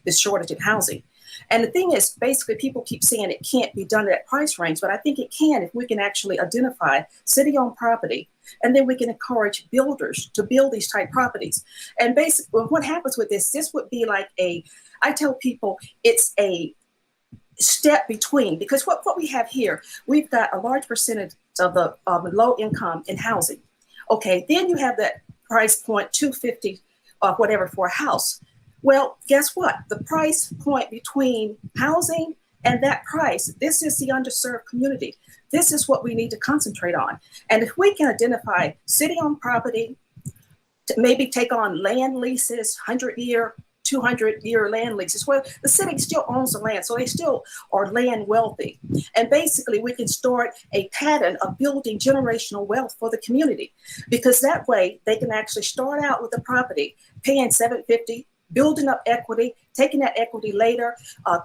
this shortage in housing. And the thing is, basically, people keep saying it can't be done at that price range, but I think it can if we can actually identify city-owned property, and then we can encourage builders to build these type properties. And basically, what happens with this would be like I tell people it's a step between, because what we have here, we've got a large percentage of the low income in housing. Okay, then you have that price point, $250 or whatever for a house. Well, guess what? The price point between housing and that price, this is the underserved community. This is what we need to concentrate on. And if we can identify city-owned property, to maybe take on land leases, 100-year, 200-year land leases, where the city still owns the land, so they still are land wealthy. And basically, we can start a pattern of building generational wealth for the community, because that way they can actually start out with the property, paying $750, building up equity, taking that equity later,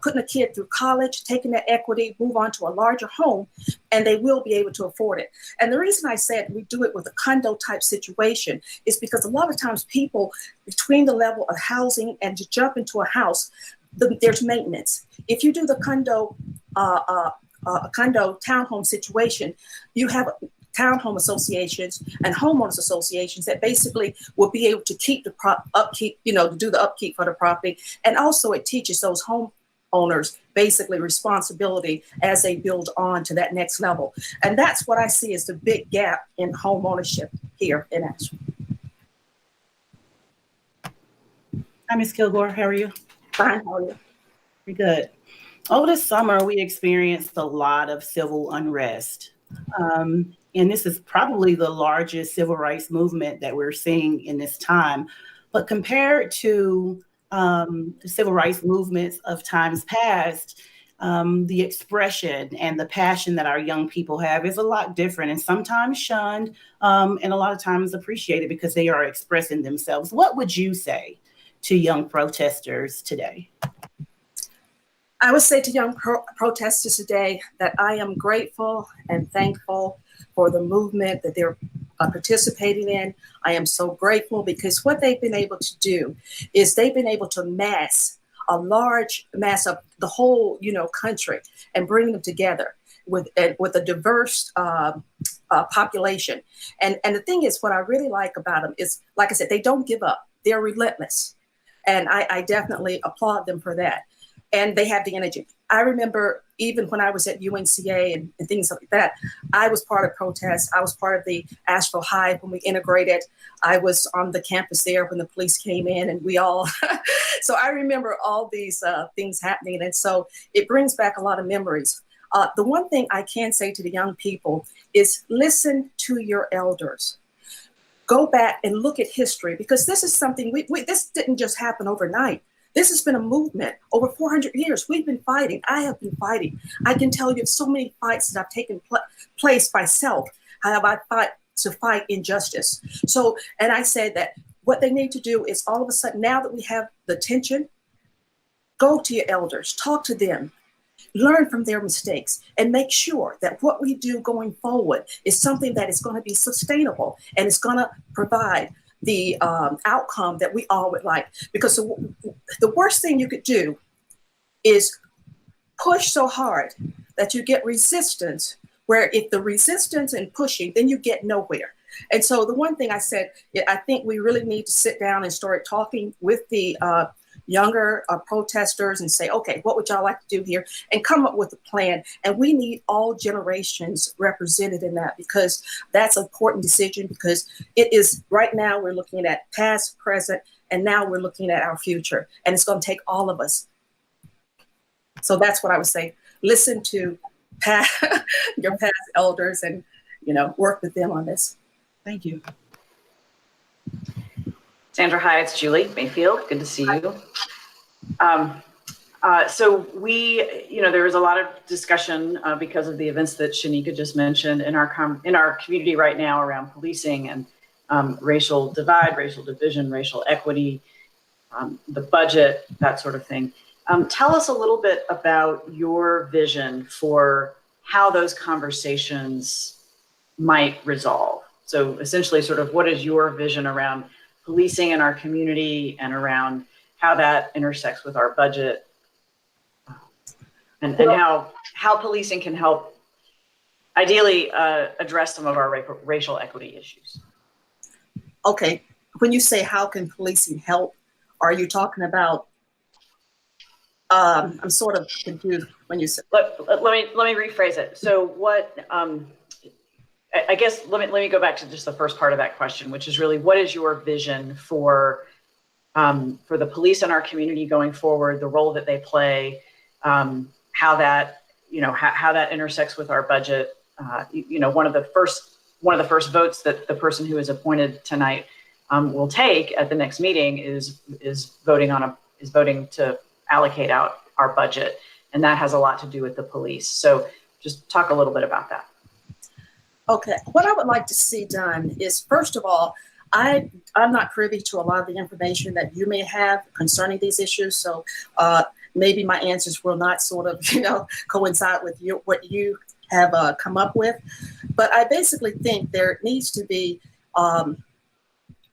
putting a kid through college, taking that equity, move on to a larger home, and they will be able to afford it. And the reason I said we do it with a condo type situation is because a lot of times people between the level of housing and to jump into a house, there's maintenance. If you do the condo townhome situation, you have townhome associations and homeowners associations that basically will be able to keep the upkeep, to do the upkeep for the property. And also it teaches those homeowners basically responsibility as they build on to that next level. And that's what I see as the big gap in home ownership here in Asheville. Hi, Ms. Kilgore, how are you? Fine, how are you? Very good. Over the summer, we experienced a lot of civil unrest. And this is probably the largest civil rights movement that we're seeing in this time. But compared to the civil rights movements of times past, the expression and the passion that our young people have is a lot different, and sometimes shunned, and a lot of times appreciated because they are expressing themselves. What would you say to young protesters today? I would say to young protesters today that I am grateful and thankful for the movement that they're participating in. I am so grateful because what they've been able to do is they've been able to mass a large mass of the whole, country and bring them together with a diverse population. And the thing is, what I really like about them is, like I said, they don't give up. They're relentless. And I definitely applaud them for that. And they have the energy. I remember even when I was at UNCA and things like that, I was part of protests. I was part of the Asheville Hive when we integrated. I was on the campus there when the police came in and we all, so I remember all these things happening. And so it brings back a lot of memories. The one thing I can say to the young people is listen to your elders. Go back and look at history, because this is something this didn't just happen overnight. This has been a movement over 400 years. We've been fighting. I have been fighting. I can tell you so many fights that I've taken place myself. How have I fought to fight injustice? So, and I say that what they need to do is all of a sudden, now that we have the tension, go to your elders, talk to them, learn from their mistakes, and make sure that what we do going forward is something that is going to be sustainable and it's going to provide the outcome that we all would like. Because the worst thing you could do is push so hard that you get resistance, where if the resistance and pushing, then you get nowhere. And so the one thing I said, I think we really need to sit down and start talking with the younger protesters and say, okay, what would y'all like to do here? And come up with a plan. And we need all generations represented in that, because that's an important decision, because it is right now we're looking at past, present, and now we're looking at our future. And it's going to take all of us. So that's what I would say. Listen to your past elders and, work with them on this. Thank you. Sandra, hi, it's Julie Mayfield. Good to see you. So there was a lot of discussion because of the events that Shanika just mentioned in our community right now around policing and racial divide, racial division, racial equity, the budget, that sort of thing. Tell us a little bit about your vision for how those conversations might resolve. So essentially, sort of what is your vision around policing in our community and around how that intersects with our budget, and how policing can help ideally address some of our racial equity issues. Okay, when you say how can policing help, are you talking about, I'm sort of confused when you say. Let me rephrase it. So what, I guess let me go back to just the first part of that question, which is really, what is your vision for the police in our community going forward, the role that they play, how that intersects with our budget. One of the first votes that the person who is appointed tonight will take at the next meeting is voting to allocate out our budget, and that has a lot to do with the police. So just talk a little bit about that. Okay, what I would like to see done is, first of all, I'm not privy to a lot of the information that you may have concerning these issues. So maybe my answers will not sort of, coincide with what you have come up with. But I basically think there needs to be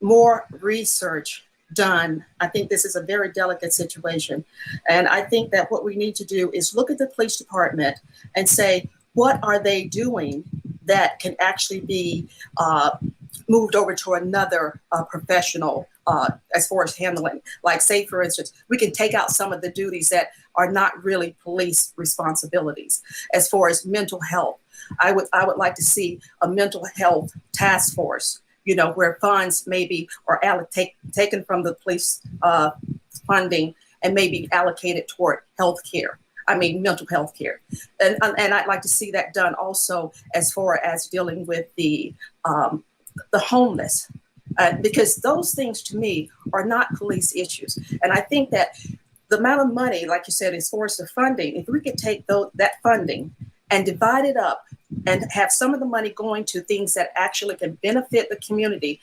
more research done. I think this is a very delicate situation. And I think that what we need to do is look at the police department and say, what are they doing that can actually be moved over to another professional as far as handling? Like, say, for instance, we can take out some of the duties that are not really police responsibilities. As far as mental health, I would like to see a mental health task force, where funds maybe are taken from the police funding and maybe allocated toward mental health care. And I'd like to see that done also as far as dealing with the homeless, because those things to me are not police issues. And I think that the amount of money, like you said, as far as the funding, if we could take that funding and divide it up and have some of the money going to things that actually can benefit the community,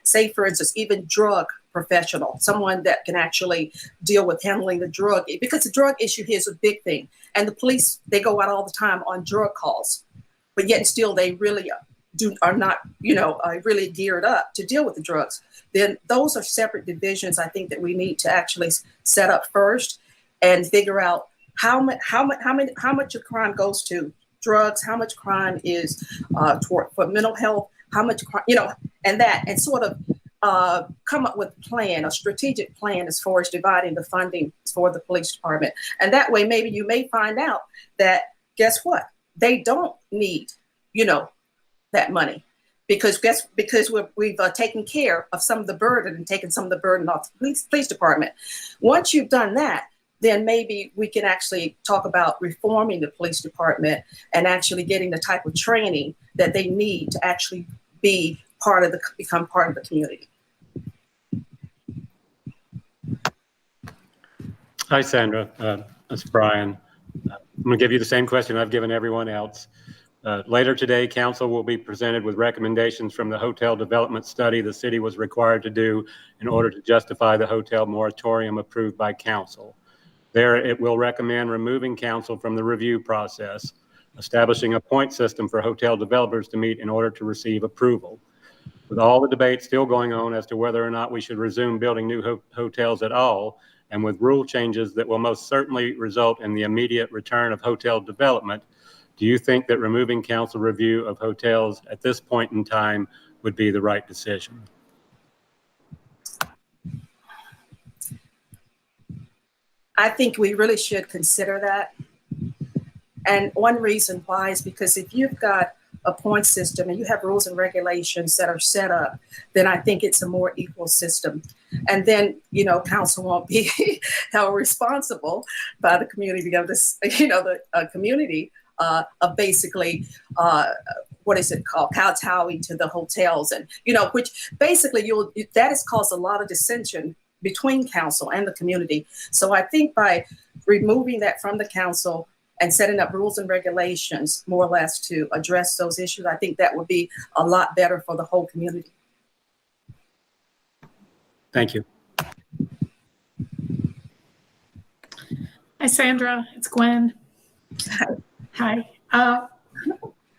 say, for instance, even drug professional, someone that can actually deal with handling the drug, because the drug issue here is a big thing. And the police, they go out all the time on drug calls, but yet still they really are not, really geared up to deal with the drugs. Then those are separate divisions. I think that we need to actually set up first and figure out how much of crime goes to drugs, how much crime is for mental health, how much crime, and sort of come up with a strategic plan as far as dividing the funding for the police department. And that way, maybe you may find out that, guess what? They don't need, that money because we've taken care of some of the burden and taken some of the burden off the police department. Once you've done that, then maybe we can actually talk about reforming the police department and actually getting the type of training that they need to actually become part of the community. Hi, Sandra. That's Brian. I'm going to give you the same question I've given everyone else. Later today, council will be presented with recommendations from the hotel development study the city was required to do in order to justify the hotel moratorium approved by council. There, it will recommend removing council from the review process, establishing a point system for hotel developers to meet in order to receive approval. With all the debate still going on as to whether or not we should resume building new hotels at all, and with rule changes that will most certainly result in the immediate return of hotel development, do you think that removing council review of hotels at this point in time would be the right decision? I think we really should consider that. And one reason why is because if you've got a point system and you have rules and regulations that are set up, then I think it's a more equal system. And then, council won't be held responsible by the community of this, the community of basically, what is it called, kowtowing to the hotels, and which basically that has caused a lot of dissension between council and the community. So I think by removing that from the council and setting up rules and regulations more or less to address those issues, I think that would be a lot better for the whole community. Thank you. Hi, Sandra. It's Gwen. Hi.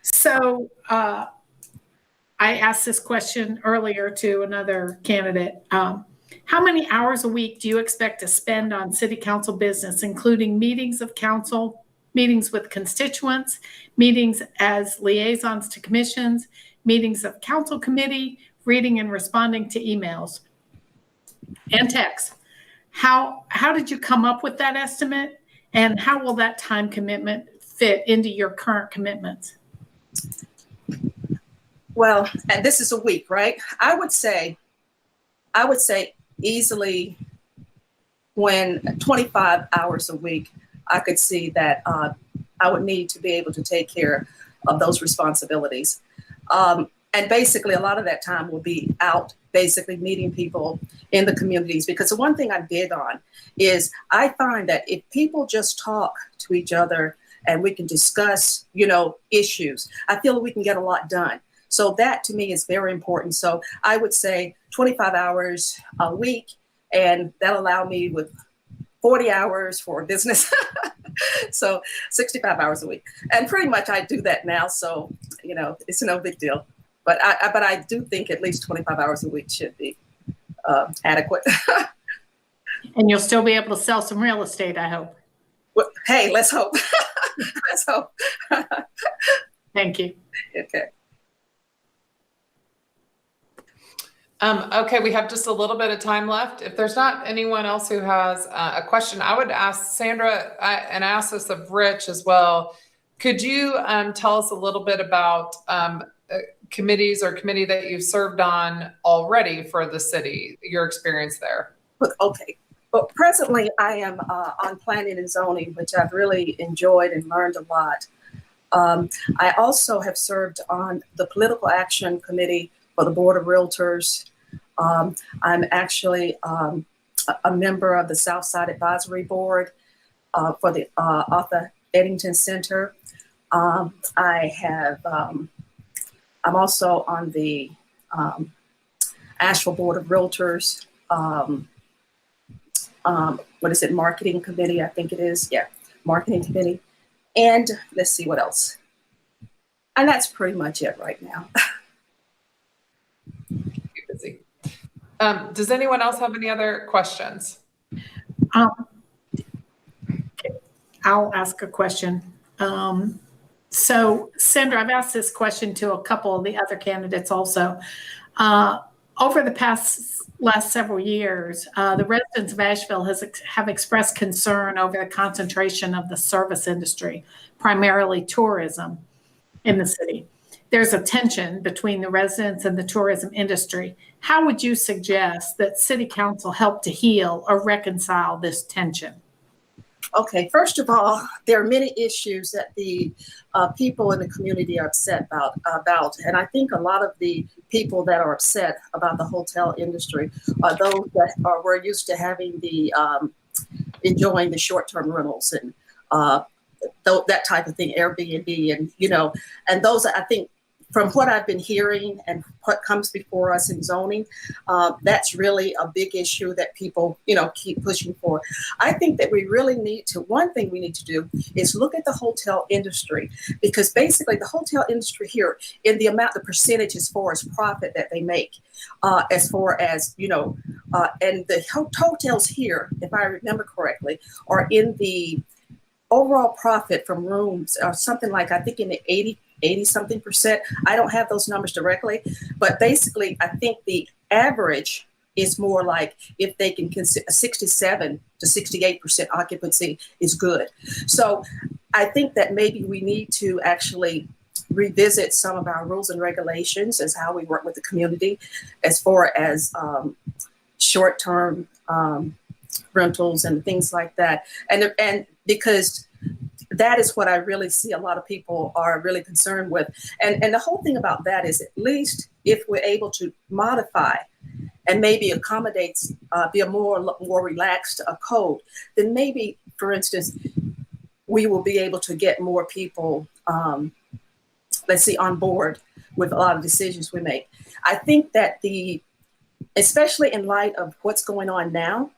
So I asked this question earlier to another candidate. How many hours a week do you expect to spend on city council business, including meetings of council, meetings with constituents, meetings as liaisons to commissions, meetings of council committee, reading and responding to emails and texts? How did you come up with that estimate, and how will that time commitment fit into your current commitments? Well, and this is a week, right? I would say easily when 25 hours a week, I could see that I would need to be able to take care of those responsibilities. And basically a lot of that time will be out basically meeting people in the communities, because the one thing I'm big on is I find that if people just talk to each other and we can discuss, issues, I feel that we can get a lot done. So that to me is very important. So I would say 25 hours a week, and that'll allow me with 40 hours for business. So 65 hours a week. And pretty much I do that now. So, it's no big deal. But I do think at least 25 hours a week should be adequate. And you'll still be able to sell some real estate, I hope. Well, hey, let's hope. Let's hope. Thank you. Okay. Okay, we have just a little bit of time left. If there's not anyone else who has a question, I would ask Sandra, and ask this of Rich as well. Could you tell us a little bit about committees or committee that you've served on already for the city, your experience there? Okay. Well, presently I am on planning and zoning, which I've really enjoyed and learned a lot. I also have served on the political action committee for the Board of Realtors. I'm actually a member of the Southside Advisory Board for the Arthur Eddington Center. I'm also on the Asheville Board of Realtors. What is it? Marketing committee, I think it is. Yeah, marketing committee. And let's see what else. And that's pretty much it right now. Keep busy. Does anyone else have any other questions? I'll ask a question. So Sandra, I've asked this question to a couple of the other candidates also. Over the last several years, the residents of Asheville have expressed concern over the concentration of the service industry, primarily tourism in the city. There's a tension between the residents and the tourism industry. How would you suggest that City Council help to heal or reconcile this tension? Okay, first of all, there are many issues that the people in the community are upset about. And I think a lot of the people that are upset about the hotel industry are those that we're used to having enjoying the short-term rentals and that type of thing, Airbnb, and, and those, I think, from what I've been hearing and what comes before us in zoning, that's really a big issue that people, keep pushing for. I think that we really one thing we need to do is look at the hotel industry, because basically the hotel industry here, in the percentage as far as profit that they make, as far as, and the hotels here, if I remember correctly, are in the overall profit from rooms or something like, I think in the 80 something percent. I don't have those numbers directly, but basically I think the average is more like if they can consider 67 to 68% occupancy is good. So I think that maybe we need to actually revisit some of our rules and regulations as how we work with the community as far as short-term rentals and things like that. And because that is what I really see a lot of people are really concerned with. And the whole thing about that is, at least if we're able to modify and maybe accommodates, be a more relaxed code, then maybe, for instance, we will be able to get more people, let's see, on board with a lot of decisions we make. I think that especially in light of what's going on now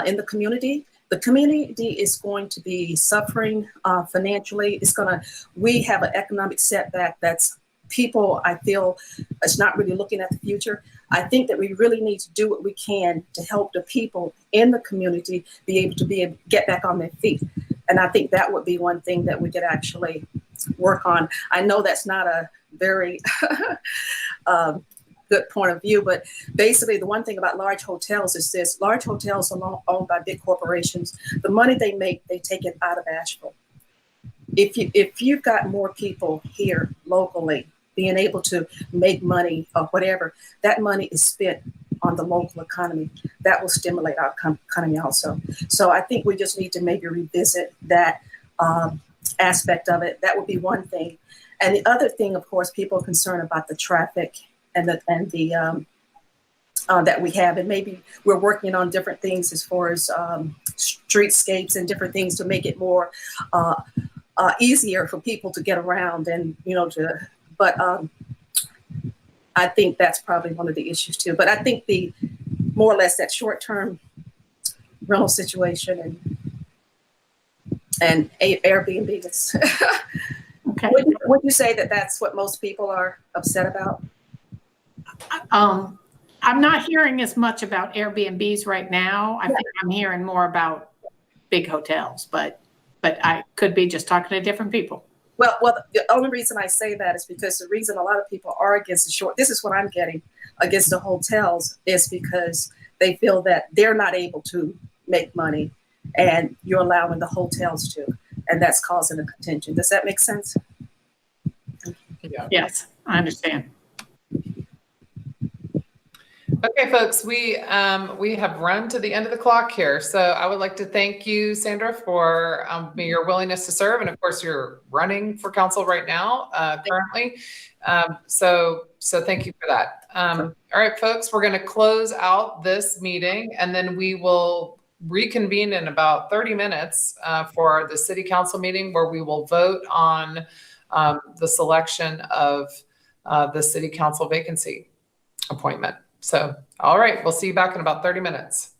in the community is going to be suffering financially. We have an economic setback that's people, I feel, is not really looking at the future. I think that we really need to do what we can to help the people in the community be able to get back on their feet. And I think that would be one thing that we could actually work on. I know that's not a very good point of view, but basically the one thing about large hotels is this: large hotels are owned by big corporations. The money they make, they take it out of Asheville. If you've got more people here locally being able to make money or whatever, that money is spent on the local economy. That will stimulate our economy also. So I think we just need to maybe revisit that aspect of it. That would be one thing. And the other thing, of course, people are concerned about the traffic and the that we have, and maybe we're working on different things as far as streetscapes and different things to make it more easier for people to get around, and but I think that's probably one of the issues too. But I think more or less that short-term rental situation and Airbnb is Okay. Would you say that that's what most people are upset about? I'm not hearing as much about Airbnbs right now. I think I'm hearing more about big hotels, but I could be just talking to different people. Well, the only reason I say that is because the reason a lot of people are against this is what I'm getting against the hotels, is because they feel that they're not able to make money and you're allowing the hotels to, and that's causing a contention. Does that make sense? Yeah. Yes, I understand. Okay, folks, we have run to the end of the clock here. So I would like to thank you, Sandra, for your willingness to serve. And of course, you're running for council right now, currently. So thank you for that. All right, folks, we're going to close out this meeting, and then we will reconvene in about 30 minutes for the city council meeting, where we will vote on the selection of the city council vacancy appointment. So, all right, we'll see you back in about 30 minutes.